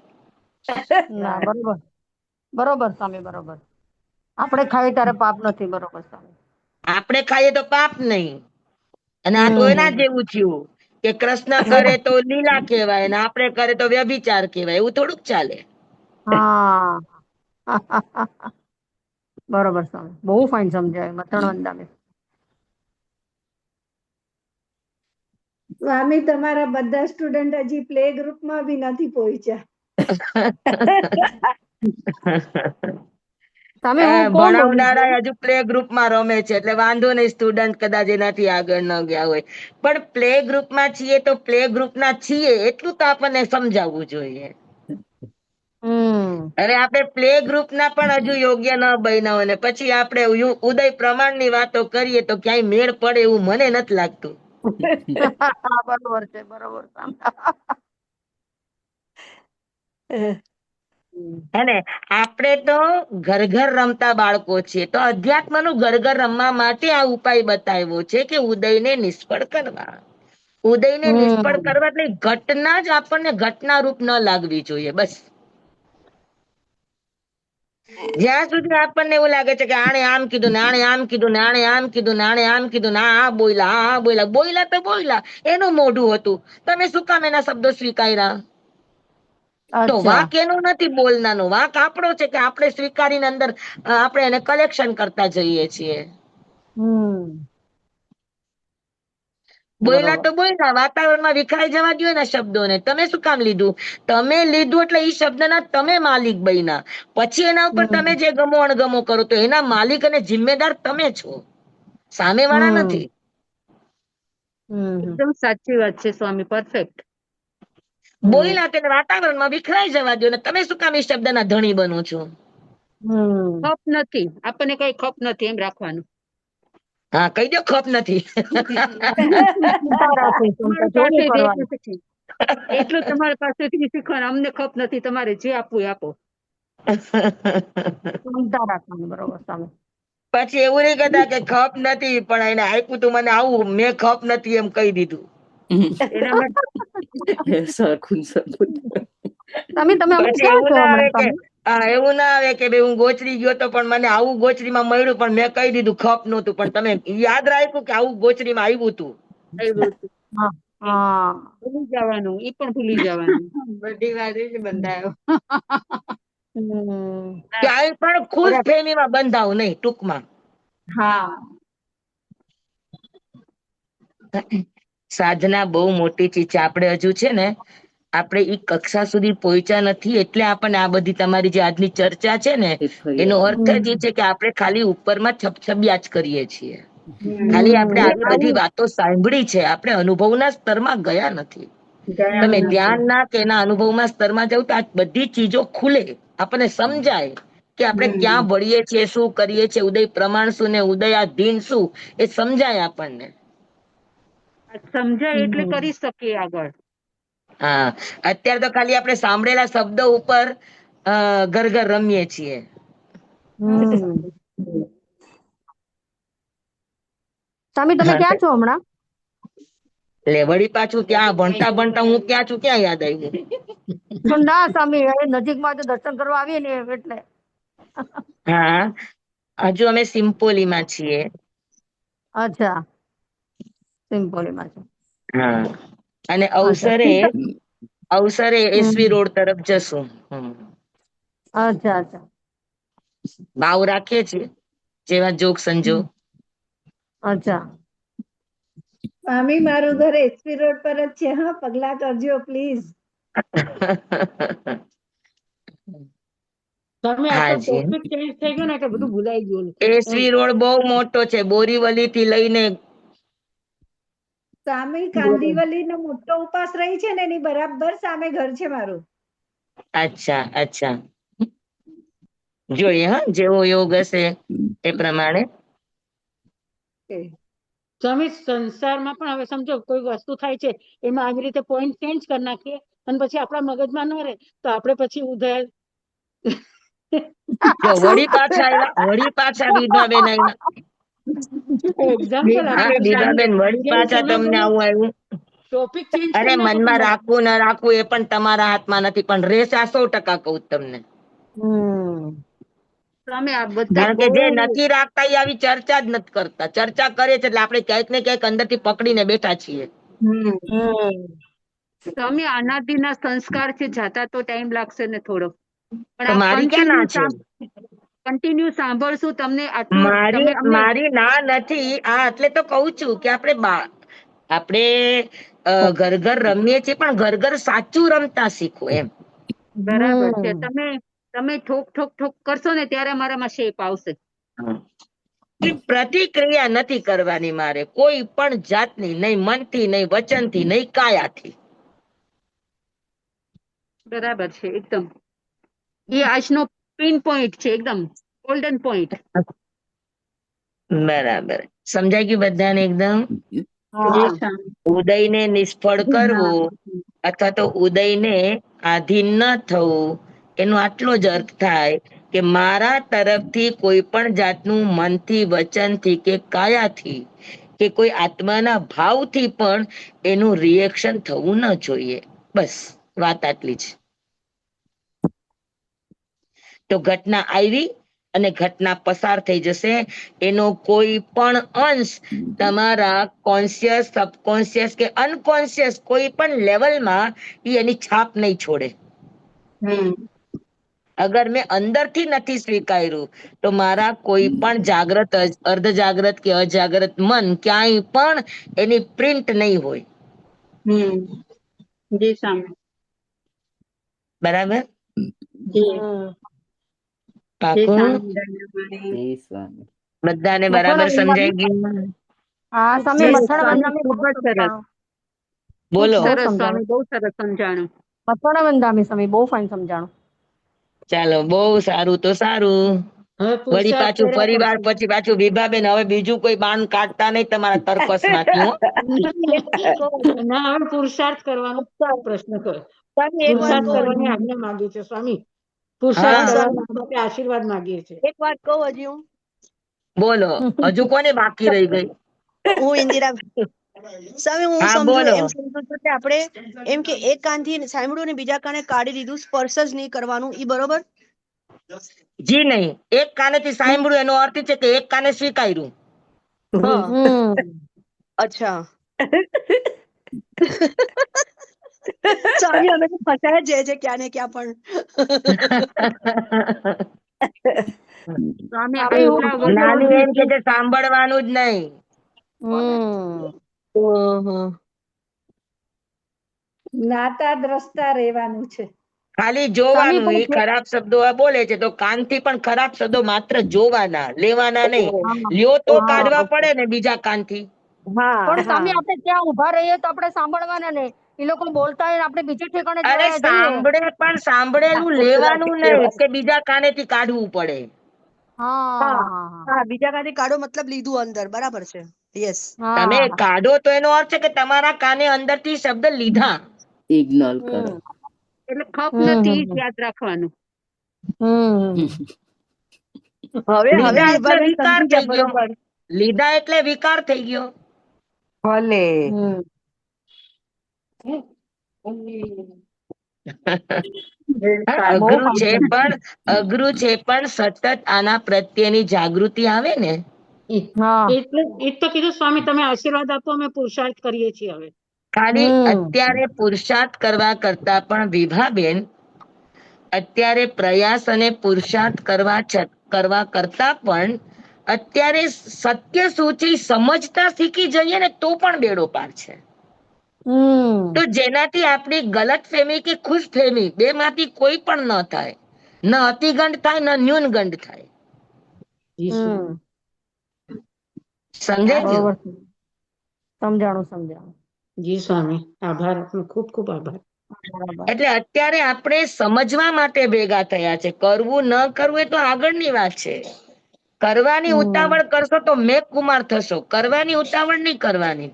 ના બરોબર બરોબર સ્વામી બરોબર. આપણે ખાઈએ ત્યારે પાપ નથી. બરોબર સ્વામી. આપણે ખાઈએ તો પાપ નહીં. અને આ તો એના હમ. જેવું થયું કે કૃષ્ણ કરે તો લીલા કહેવાય ને આપણે કરે તો વ્યભિચાર કહેવાય, એવું થોડુંક ચાલે. હા બરોબર સ્વામી, બહુ ફાઇન સમજાય મતણ વંદામે. સ્વામી તમારા બધા સ્ટુડન્ટ હજી પ્લે ગ્રુપમાં બી નથી પહોંચ્યા. સ્વામી હું કોણ બોલું છું? ભણાવનારા હજુ પ્લે ગ્રુપમાં રમે છે, એટલે વાંધો નહીં, સ્ટુડન્ટ કદાચ એનાથી આગળ ન ગયા હોય. પણ પ્લે ગ્રુપમાં છીએ તો પ્લે ગ્રુપના છીએ એટલું તો આપણને સમજાવવું જોઈએ. અરે આપણે પ્લે ગ્રુપના પણ હજુ યોગ્ય ન બન્યા હોય ને પછી આપણે ઉદય પ્રમાણની વાતો કરીએ તો ક્યાંય મેળ પડે એવું મને નથી લાગતું. બરોબર છે બરોબર. હેને, આપણે તો ઘર ઘર રમતા બાળકો છીએ, તો અધ્યાત્મનું ઘર ઘર રમવા માટે આ ઉપાય બતાવ્યો છે કે ઉદયને નિષ્ફળ કરવા. ઉદયને નિષ્ફળ કરવા એટલે ઘટના જ આપણને ઘટના રૂપ ન લાગવી જોઈએ, બસ. જ્યાં સુધી આપણને એવું લાગે છે કે આણે આમ કીધું ને આણે આમ કીધું ને આણે આમ કીધું ને આણે આમ કીધું ને આ બોયલા બોયલા તો બોયલા, એનું મોઢું હતું, તમે શું કામ એના શબ્દો સ્વીકાર્યા? તો વાંક એનો નથી બોલનાનો, વાંક આપણો છે કે આપણે સ્વીકારીને અંદર આપણે એને કલેક્શન કરતા જઈએ છીએ. બોયલા તો બોયલા, વાતાવરણમાં વિખરાઈ જવા દો એના શબ્દોને, તમે શું કામ લીધું? તમે લીધું એટલે એ શબ્દના તમે માલિક બન્યા, પછી એના ઉપર તમે જે ગમો અણગમો કરો તો એના માલિક અને જિમ્મેદાર તમે છો, સામે વાળા નથી. એકદમ સાચી વાત છે સ્વામી, પરફેક્ટ. બોયલા તેને વાતાવરણમાં વિખરાઈ જવા દો ને તમે શું કામ એ શબ્દના ધણી બનો છો? ખપ નથી, આપણને કઈ ખપ નથી એમ રાખવાનું. હા કહી દો ખપ નથી. એટલું તમારી પાસેથી શીખવાનું, અમને ખપ નથી, તમારે જે આપવું એ આપો. પછી એવું નહીં કહેતા કે ખપ નથી, પણ એને આપ્યું તું મને આવું, મેં ખપ નથી એમ કહી દીધું. એના માટે પછી એવું ના આવે કે એવું ના આવે કે ભાઈ હું ગોચરી ગયો તો પણ મને આવું ગોચરીમાં મળ્યું, પણ મેં કહી દીધું ખપ નહોતું, પણ તમે યાદ રાખ્યું કે આવું ગોચરીમાં આવ્યું હતું. ભૂલી જવાનું, ઈ પણ ભૂલી જવાનું. બધી વાત બંધાયો. ક્યાંય પણ ખુશ ફેમીમાં બંધાવ નહીં, ટૂંકમાં. હા, સાધના બહુ મોટી ચીજ છે. આપણે હજુ છે ને આપણે ઈ કક્ષા સુધી પહોંચ્યા નથી, એટલે આપણને આ બધી તમારી જે આજની ચર્ચા છે ને એનો અર્થ જ એ છે કે આપણે ખાલી ઉપરમાં છબછબિયા જ કરીએ છીએ. ખાલી આપણે આવી બધી વાતો સાંભળી છે, આપણે અનુભવના સ્તરમાં ગયા નથી. તમે ધ્યાનના કે એના અનુભવના સ્તરમાં જાવ તો આ બધી ચીજો ખુલે, આપણને સમજાય કે આપણે ક્યાં ભળીએ છીએ, શું કરીએ છીએ, ઉદય પ્રમાણ શું ને ઉદયાધીન શું, એ સમજાય આપણને. સમજાય એટલે કરી શકીએ આગળ. હા, અત્યારે તો ખાલી આપણે સાંભળેલા શબ્દો ઉપર ઘર ઘર રમીએ છીએ. સ્વામી તમે ક્યાં છો હમણાં? એટલે વળી પાછું ત્યાં ભણતા ભણતા હું ક્યાં છું ક્યાં યાદ આવ્યું? ના સ્વામી, નજીકમાં તો દર્શન કરવા આવીએ ને એટલે. હા, હજુ અમે સિમ્પોલીમાં છીએ. અચ્છા, સિમ્પોલીમાં છે. હા, અને અવસરે એસવી રોડ તરફ જશું. અચ્છા અચ્છા. ભાવ રાખીએ છીએ જેવા જોગ સંજોગ. અચ્છા. સ્વામી મારું ઘર એસપી રોડ પર જ છે, હા, પગલા કરજો પ્લીઝ. તમે આ તો હાજી ટોપિક ચેન્જ થઈ ગયો ને એટલે બધું ભૂલાઈ ગયું એસવી રોડ બહુ મોટો છે, બોરીવલી થી લઈને. સ્વામી કાંદીવલી નો મોટો ઉપાસ રહી છે ને એની બરાબર સામે ઘર છે મારું. અચ્છા અચ્છા, જોઈએ હા, જેવો યોગ હશે એ પ્રમાણે. સ્વામી સંસારમાં પણ હવે સમજો કોઈ વસ્તુ થાય છે એમાં આવી રીતે પોઈન્ટ ચેન્જ કરી નાખીએ અને પછી આપણા મગજમાં ન રહે તો આપણે પછી ઉધર વળી પાછા વિભાબેન આવ્યા. એક્ઝામ્પલ હા વિભાબેન, વળી પાછા તમને આવું આવ્યું. ટોપિક ચેન્જ અરે કરી નાખો. મનમાં રાખવું ન રાખવું એ પણ તમારા હાથમાં નથી, પણ રેસ આ 100% કહું તમને. સ્વામી આ બધા કારણ કે જે નથી રાખતા એ આવી ચર્ચા જ નથી કરતા. ચર્ચા કરે છે એટલે આપણે ક્યાંક ને ક્યાંક અંદરથી પકડીને બેઠા છીએ. સ્વામી અનાદિના સંસ્કાર છે, જાતા તો ટાઈમ લાગશે ને થોડો, પણ તો આ મારી ક્યાં ના છે? કન્ટિન્યુ સાંભળશું તમને આટલું. મારી ના નથી આ, એટલે તો કહું છું કે આપણે ઘર ઘર રમીએ છીએ પણ ઘર ઘર સાચું રમતા શીખો એમ. બરાબર છે. તમે ઠોક ઠોક ઠોક કરશો ને ત્યારે અમારામાં શેપ આવશે. પ્રતિક્રિયા નથી કરવાની મારે કોઈ પણ જાતની, નહીં મનથી, નહીં વચનથી, નહીં કાયાથી. બરાબર છે એકદમ. એ આજનો પિન પોઈન્ટ છે, એકદમ ગોલ્ડન પોઈન્ટ. બરાબર, સમજાઈ ગયું બધાને એકદમ? ઉદયને નિષ્ફળ કરવું અથવા તો ઉદયને આધીન ન થવું, એનો આટલો જ અર્થ થાય કે મારા તરફથી કોઈ પણ જાતનું મનથી, વચનથી કે કાયાથી કે કોઈ આત્માના ભાવથી પણ એનું રિએક્શન થવું ન જોઈએ. બસ વાત આટલી જ. તો ઘટના આવી અને ઘટના પસાર થઈ જશે, એનો કોઈ પણ અંશ તમારા કોન્શિયસ, સબકોન્શિયસ કે અનકોન્શિયસ કોઈ પણ લેવલમાં એની છાપ નહીં છોડે. અગર મેં અંદરથી નથી સ્વીકાર્યું તો મારા કોઈ પણ જાગ્રત, અર્ધ જાગ્રત કે અજાગ્રત મન ક્યાંય પણ એની પ્રિન્ટ નહીં હોય. જી સ્વામી. બરાબર? બધાને બરાબર સમજાઈ ગયું? હા સ્વામી, બોલો. સ્વામી બહુ સરસ સમજાણું. સ્વામી બહુ ફાઇન સમજાણું. ચાલો, બહુ સારું. તો સારું, વળી પાછું ફરી વાર પછી પાછું વિભાબેન હવે બીજું કોઈ બાન કાઢતા નહીં તમારા તર્કસ માંથી. ના, હવે પુરુષાર્થ કરવાનો પ્રશ્ન કરો. પુરુષાર્થ કરવાની આજ્ઞા માંગી છે સ્વામી. પુરુષાર્થ કરવા માટે આશીર્વાદ માંગીએ છીએ. એક વાત કહું હજી હું? બોલો, હજુ કોને બાકી રહી ગઈ? હું ઇન્દિરા. સ્વામી હું સમજુ છું કે આપણે એમ કે એક કાનથી સાંભળ્યું ને બીજા કાને કાઢી દીધું, સ્પર્શ જ નહીં કરવાનું, ઈ બરોબર? જી નહીં, એક કાનેથી સાંભળ્યું એનો અર્થ છે કે એક કાને સ્વીકાર્યું. અચ્છા. સ્વામી અમે તો ફસાયા જ છે ક્યાં ને ક્યાં પણ. નાની એમ કે છે સાંભળવાનું જ નહીં. જ્ઞાતા દ્રષ્ટા રહેવાનું છે, ખાલી જોવાનું. એ ખરાબ શબ્દો બોલે છે તો કાનથી પણ ખરાબ શબ્દો માત્ર જોવાના, લેવાના નહીં. લ્યો તો કાઢવા પડે ને બીજા કાનથી. પણ સ્વામી આપણે ત્યાં ઉભા રહીએ તો આપણે સાંભળવાના ને, એ લોકો બોલતા હોય આપણે બીજે ઠેકાણે અરે સાંભળે પણ સાંભળેલું લેવાનું નહીં કે બીજા કાનેથી કાઢવું પડે. હા, બીજા કાને કાઢો મતલબ લીધું અંદર, બરાબર છે. યસ, તમે કાઢો તો એનો અર્થ છે કે તમારા કાને અંદરથી શબ્દ લીધા, ઇગ્નોર કરો. એટલે ખપ નથી યાદ રાખવાનું. હવે વિકાર થઈ ગયો. લીધા એટલે વિકાર થઈ ગયો. ભલે અઘરું છે પણ સતત આના પ્રત્યેની જાગૃતિ આવે ને. એટલે એ તો કીધું સ્વામી, તમે આશીર્વાદ આપો, અમે પુરુષાર્થ કરીએ છીએ. હવે ખાલી અત્યારે પુરુષાર્થ કરવા કરતા પણ વિભાબેન, અત્યારે પ્રયાસ અને પુરુષાર્થ કરવા કરતા પણ અત્યારે સત્ય શું છે સમજતા શીખી જઈએ ને તો પણ બેડો પાર છે. તો જેનાથી આપણી ગલત ફેમી કે ખુશ ફેમી બે માંથી કોઈ પણ ન થાય, ન અતિગંડ થાય ન ન્યૂનગંડ થાય. સમજાય? સમજાણું. જી સ્વામી, આભાર આપનો, ખૂબ ખૂબ આભાર. એટલે અત્યારે આપણે સમજવા માટે ભેગા થયા છે. કરવું ન કરવું એ તો આગળની વાત છે. કરવાની ઉતાવળ કરશો તો મેઘ કુમાર થશો. કરવાની ઉતાવળ નહીં કરવાની.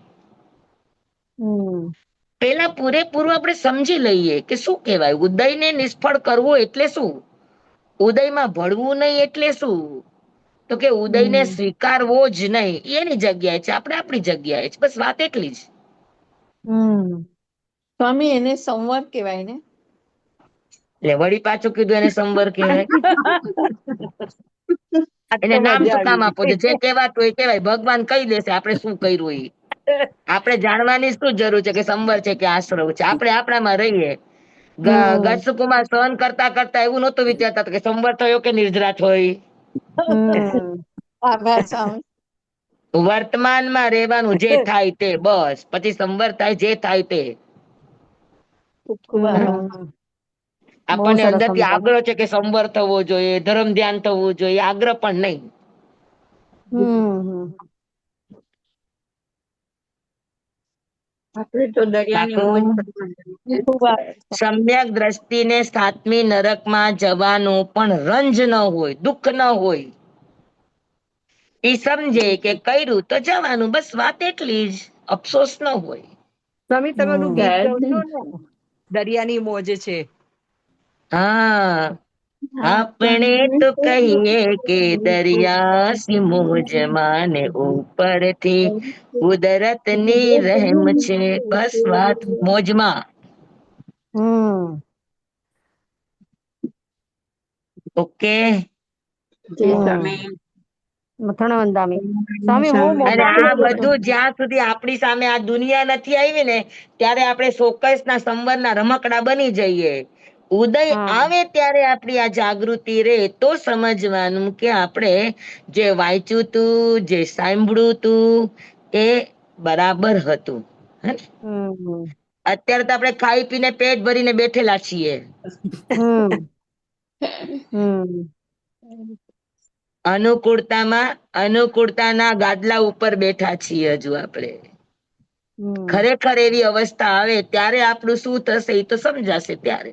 પેલા પૂરેપૂરું આપણે સમજી લઈએ કે શું કહેવાય. ઉદયને નિષ્ફળ કરવું એટલે શું? ઉદયમાં ભળવું નહીં એટલે શું? તો કે ઉદયને સ્વીકારવો જ નહીં. એની જગ્યાએ છે, આપણે આપણી જગ્યાએ છે. બસ વાત એટલી જ. સ્વામી, એને સંવર કહેવાય ને? એટલે વળી પાછું કીધું એને સંવર કહેવાય. એને નામ શું કામ આપો છો? જે કહેવાતું એ કહેવાય. ભગવાન કહી દેશે આપણે શું કર્યું એ. આપણે જાણવાની શું જરૂર છે કે સંવર છે કે આશ્રવ છે? આપણે આપણામાં રહીએ. ગજકુમાર સહન કરતા કરતા એવું નહોતું વિચારતા કે સંવર થયો કે નિર્જરા થઈ. વર્તમાનમાં રહેવાનું, જે થાય તે, બસ. પછી સંવર થાય, જે થાય તે. આપણને અંદરથી આગ્રહ છે કે સંવર થવો જોઈએ, ધર્મ ધ્યાન થવું જોઈએ, આગ્રહ પણ નહીં. સમ્યક દ્રષ્ટિને સાતમી નરકમાં જવાનું પણ રંજ ન હોય, દુઃખ ન હોય. એ સમજે કે કર્યું તો જવાનું, બસ વાત એટલી જ. અફસોસ ન હોય. સ્વામી, તમે ઓલું ગીત ગાઓ છો ને, દરિયાની મોજ છે. હા, આપણે તો કહીએ કે દરિયા સી મોજ માને ઉપરથી કુદરત ની રહેમ છે. બસ વાત મોજમાં. ઓકે. અને આ બધું જ્યાં સુધી આપણી સામે આ દુનિયા નથી આવી ને ત્યારે આપણે ચોક્કસ ના સંવરના રમકડા બની જઈએ. ઉદય આવે ત્યારે આપણી આ જાગૃતિ રે તો સમજવાનું કે આપણે જે વાંચ્યું તું, જે સાંભળ્યું તું એ બરાબર હતું. અત્યારે તો આપણે ખાઈ પીને પેટ ભરીને બેઠેલા છીએ. અનુકૂળતાના ગાદલા ઉપર બેઠા છીએ હજુ આપણે. ખરેખર એવી અવસ્થા આવે ત્યારે આપણું શું થશે એ તો સમજાશે ત્યારે.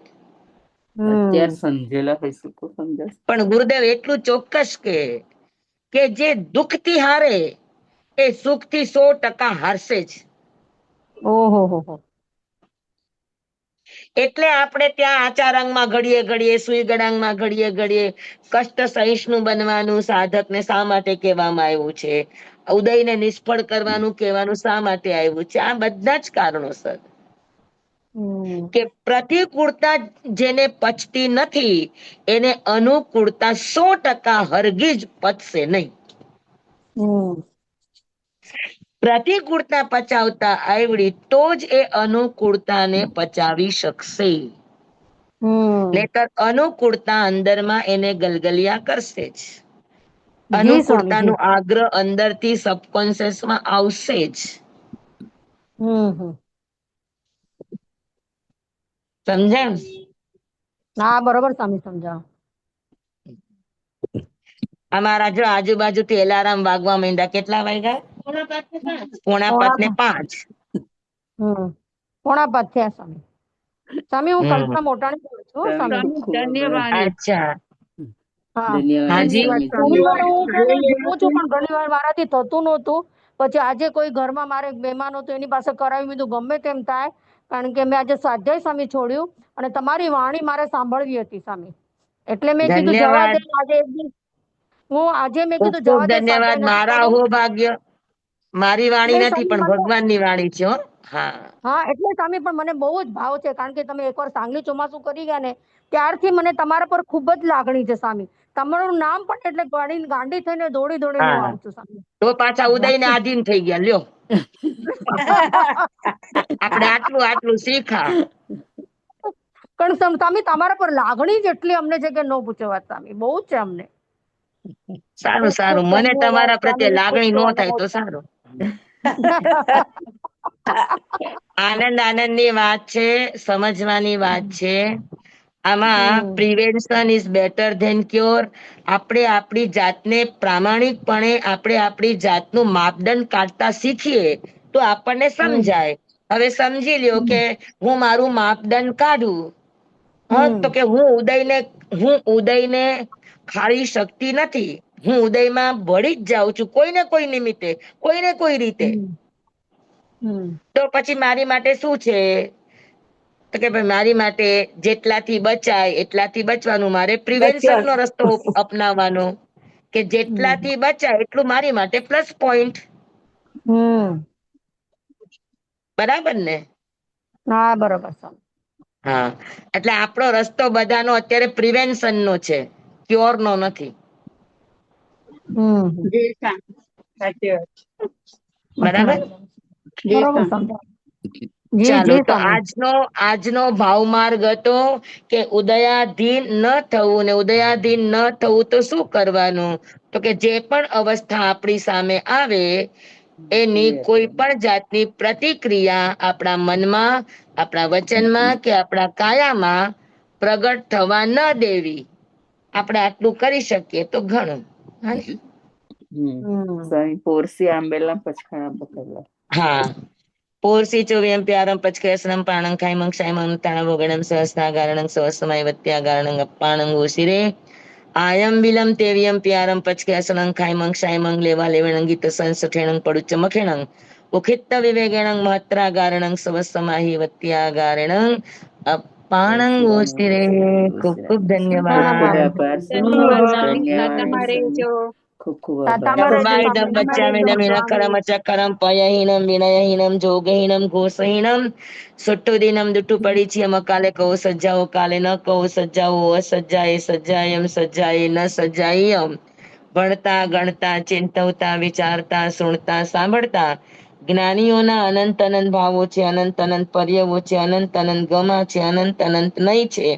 અત્યારે સમજેલા હૈશું તો સમજાશે. પણ ગુરુદેવ એટલું ચોક્કસ કે જે દુઃખ થી હારે એ સુખ થી 100% હારશે જ. એટલે આપણે ત્યાં આચારાંગમાં ઘડીએ ઘડીએ, સુઈ ગળાંગમાં ઘડીએ ઘડીએ કષ્ટ સહિષ્ણુ બનવાનું સાધકને શા માટે કહેવામાં આવ્યું છે? ઉદયને નિષ્ફળ કરવાનું કહેવાનું શા માટે આવ્યું છે? આ બધા જ કારણોસર. કે પ્રતિકૂળતા જેને પચતી નથી એને અનુકૂળતા 100% હરગીજ પચશે નહીં. પ્રતિકૂળતા પચાવતા આવડી તો જ એ અનુકૂળતાને પચાવી શકશે. નહીતર અનુકૂળતા અંદરમાં એને ગલગલિયા કરશે જ. અનુકૂળતાનો આગ્રહ અંદરથી સબકોન્શિયસમાં આવશે જ. સમજાણ? હા, બરોબર સ્વામી, સમજાવ. અમારા જો આજુબાજુથી એલાર્મ વાગવા માંડ્યા. કેટલા વાગ્યા? 4:45. 4:45 થયા સ્વામી. સ્વામી, હું કલ્પના મોટાણી બોલું છું. સ્વામી, ધન્યવાદ. અચ્છા. હાજી. ઘણી વાર હું જોઉં છું પણ ઘણી વાર મારાથી થતું નહોતું. પછી આજે કોઈ ઘરમાં મારે મહેમાન હતો એની પાસે કરાવી દીધું. ગમે તેમ થાય, કારણ કે મેં આજે સ્વાધ્યાય સ્વામી છોડ્યું અને તમારી વાણી મારે સાંભળવી હતી સ્વામી. એટલે મેં કીધું જવા દે. આજે મેં કીધું ખૂબ જવા દે. ધન્યવાદ. મારા અહોભાગ્ય. મારી વાણી નથી પણ ભગવાનની વાણી છે. હા, એટલે સ્વામી પણ મને બહુ જ ભાવ છે, કારણ કે તમે એકવાર સાંગલી ચોમાસું કરી ગયા ને ત્યારથી મને તમારા પર ખૂબ જ લાગણી છે સ્વામી. તમારું નામ પણ એટલે ગાંડી થઈને દોડી દોડીને હું આવું છું સ્વામી. તો પાછા ઉદયને આધીન થઈ ગયા. લ્યો, આપણે આટલું શીખા. પણ સ્વામી તમારા પર લાગણી જ એટલી અમને છે કે ન પૂછો વાત સ્વામી. બહુ જ છે અમને. સારું સારું, મને તમારા પ્રત્યે લાગણી ન થાય તો સારું. આનંદ આનંદની વાત છે, સમજવાની વાત છે. આમાં prevention is better than cure. આપણે આપણી જાતને પ્રામાણિકપણે આપણે આપણી જાતનું માપદંડ કાઢતા શીખીએ તો આપણને સમજાય. હવે સમજી લ્યો કે હું મારું માપદંડ કાઢું, તો કે હું ઉદયને ખાળી શકતી નથી. હું ઉદયમાં ભળી જ જાઉં છું કોઈ ને કોઈ નિમિત્તે, કોઈ ને કોઈ રીતે. તો પછી મારી માટે શું છે? તો કે ભાઈ મારી માટે જેટલાથી બચાય એટલાથી બચવાનું. મારે પ્રિવેન્શન નો રસ્તો અપનાવવાનો કે જેટલાથી બચાય એટલું મારી માટે પ્લસ પોઈન્ટ. બરાબર ને? હા, બરોબર. હા, એટલે આપણો રસ્તો બધાનો અત્યારે પ્રિવેન્શન નો છે, ક્યોર નો નથી. બરાબર. ચાલો, તો આજનો ભાવમાર્ગ હતો કે ઉદયાધીન ન થવું. ને ઉદયાધીન ન થવું તો શું કરવાનું? તો કે જે પણ અવસ્થા આપણી સામે આવે એની કોઈ પણ જાતની પ્રતિક્રિયા આપણા મનમાં, આપણા વચનમાં કે આપણા કાયામાં પ્રગટ થવા ન દેવી. આપણે આટલું કરી શકીએ તો ઘણું. પોરસી આંબેલા પચખાણા પકડલા. હા, પોરસી ચોવ્યમ પ્યારમ પચકેસનમ પ્રાણં ખાઈમં ક્ષાઈમં તાણ ભોગણમ સહસ્નાગારણં સવસ્તમય વત્યાગારણં અપ્પાણં ગોશિરે આયમ વિલમ તેવ્યમ પ્યારમ પચકેસનં ખાઈમં ક્ષાઈમં લેવા લેવણં ગીત સંસઠેણં પડુચ્ચ મખેણં ઉખિત્ત વિવેગેણં મહત્રાગારણં સવસ્તમાહિ વત્યાગારણં અપ્પાણં ગોશિરે. ખૂબ ખૂબ ધન્યવાદ. ખૂબ ખૂબ નખબાઈદમ બચ્ચામિનમ હિનકરમ અચકરમ પયહીનમ વિનયહીનમ જોગહીનમ ઘોષહીનમ સુટ્ટુદીનમ દુટ્ટુ પડીચિયમ અકાલે કહો સજ્જાઓ કાલે ન કહો સજ્જાઓ અસજ્જાએ સજ્જાયમ સજ્જાએ ન સજ્જાયમ. ભણતા ગણતા ચિંતવતા વિચારતા સુણતા સાંભળતા જ્ઞાનીઓના અનંત અનંત ભાવો છે, અનંત અનંત પર્યવો છે, અનંત અનંત ગમા છે, અનંત અનંત નય છે,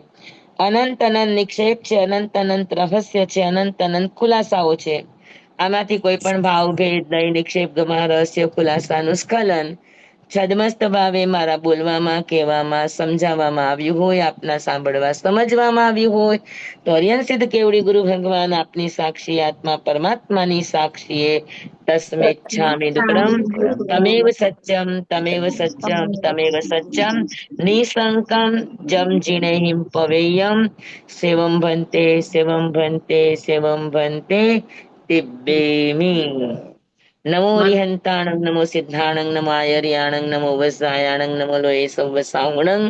અનંત અનંત નિક્ષેપ છે, અનંત અનંત રહસ્ય છે, અનંત અનંત ખુલાસાઓ છે. આમાંથી કોઈ પણ ભાવ ભેદ નહીં, નિક્ષેપ ગમા રહસ્ય ખુલાસાનું સ્ખલન છદમસ્ત ભાવે મારા બોલવામાં, કહેવામાં, સમજાવવામાં આવ્યું હોય, આપના સાંભળવા સમજવામાં આવ્યું હોય તો અરિયન સિદ્ધ કેવડી ગુરુ ભગવાન આપની સાક્ષી, આત્મા પરમાત્માની સાક્ષીએ તસ્મેચ્છામિ દુક્કડમ તમેવ સત્યમ તમેવ સત્યમ તમેવ સત્યમ નિસંકમ જમ જીણેહિમ પવેયમ સેવમ ભંતે સેવમ ભંતે સેવમ ભંતે તિબ્બેમી. નમો રિહંતાણં નમો સિદ્ધાણં નમો આયર્યાણં નમો વજ્રાયાણં નમો લોય સૌવસાહુણં.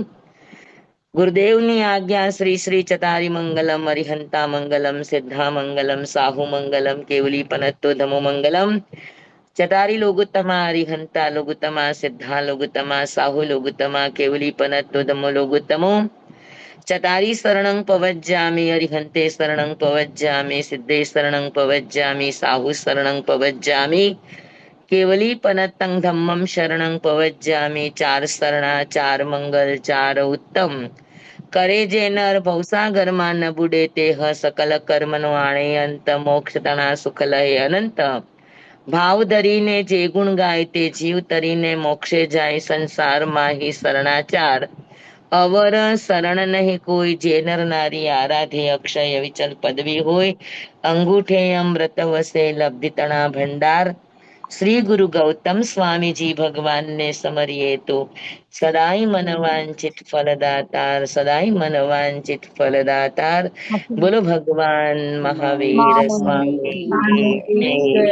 ગુરુદેવની આજ્ઞા શ્રી શ્રી ચતારી મંગલમ અરિહંતા મંગલમ સિદ્ધા મંગલમ સાહુ મંગલમ કેવલી પનત્તો ધમો મંગલમ. ચતારી લોગુત્તમા અરિહંતા લોગુત્તમા સિદ્ધા લોગુત્તમા સાહુ લોગુત્તમા કેવલી પનત્તો ધમો લોગુત્તમો. ચતારી શરણં પવજ્જામિ અરિહંતે શરણં પવજ્જામિ સિદ્ધે શરણં પવજ્જામિ સાહુ શરણં પવજ્જામિ કેવલી પનત્તં ધમ્મં શરણં પવજ્જામિ. ચાર શરણા ચાર મંગલ ચાર ઉત્તમ કરે જે નર ભવસાગરમાં ન બુડે તે સકલ કર્મનો આણે અંત મોક્ષ તણા સુખ લહે અનંત. ભાવ ધરીને જે ગુણ ગાય તે જીવ તરીને મોક્ષે જાય. સંસારમાં હિ શરણાચાર અવર શરણ નહીં કોઈ. જે નર નારી આરાધે અક્ષય વિચલ પદવી હોય. અંગૂઠે અમૃત વસે લબ્ધિ તણા ભંડાર. શ્રી ગુરુ ગૌતમ સ્વામીજી ભગવાનને સમરીએ તો સદાય મનવાંચિત ફલદાતાર, સદાય મનવાંચિત ફલદાતાર. બોલો ભગવાન મહાવીર સ્વામી કી જય.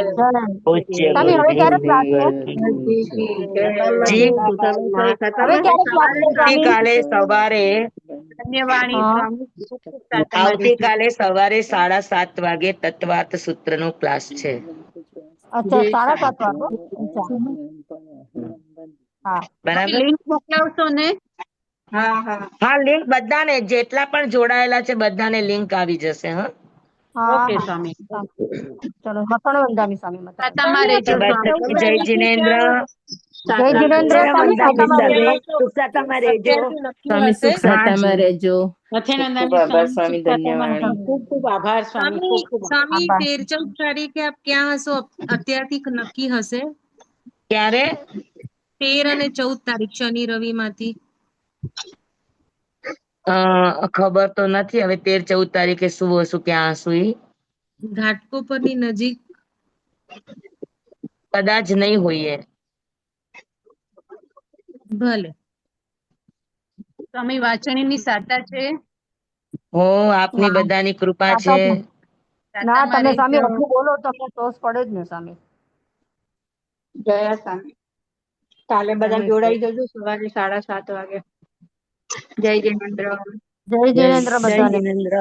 પૂજ્ય ગુરુદેવ જી. આવતીકાલે સવારે આવતીકાલે સવારે 7:30 વાગે તત્વાર્થ સૂત્ર નો ક્લાસ છે. અચ્છા, 7:30 બરાબર. લિંક મોકલાવશો ને? હા, લિંક બધાને જેટલા પણ જોડાયેલા છે બધાને લિંક આવી જશે. હા, ઓકે સ્વામી. ચલો, મતણ વંદામી સ્વામી. તમારે જય જિનેન્દ્ર. જય જીનેન્દ્ર સ્વામી, સુખતામાં રહેજો. સ્વામી સુખ સત્તામાં રહેજો. મથેનંદાની આભાર સ્વામી સ્વામી, સુખતામાં ધન્યવાદ. ખૂબ ખૂબ આભાર સ્વામી, ખૂબ ખૂબ આભાર. સ્વામી 13-14 તારીખે આપ ક્યાં હશો અત્યારથી નક્કી હશે? ક્યારે? 13 અને 14 તારીખ શનિ રવિ માંથી. ખબર તો નથી હવે 13-14 તારીખે શું હશું ક્યાં હશું ઈ. ઘાટકોપરની નજીક. કદાચ નહીં હોઈએ. ભલે. સ્વામી વાંચણીની સાતા છે. હો, આપની બધાની કૃપા છે. ના તમે સ્વામી આટલું બોલો તમને ટોસ પડે જ ને સ્વામી. જય સ્વામી. કાલે બધા જોડાઈ જજો સવારે 7:30 વાગે. જય જીનેન્દ્ર. જય જીનેન્દ્ર બધાને. જય જીનેન્દ્ર.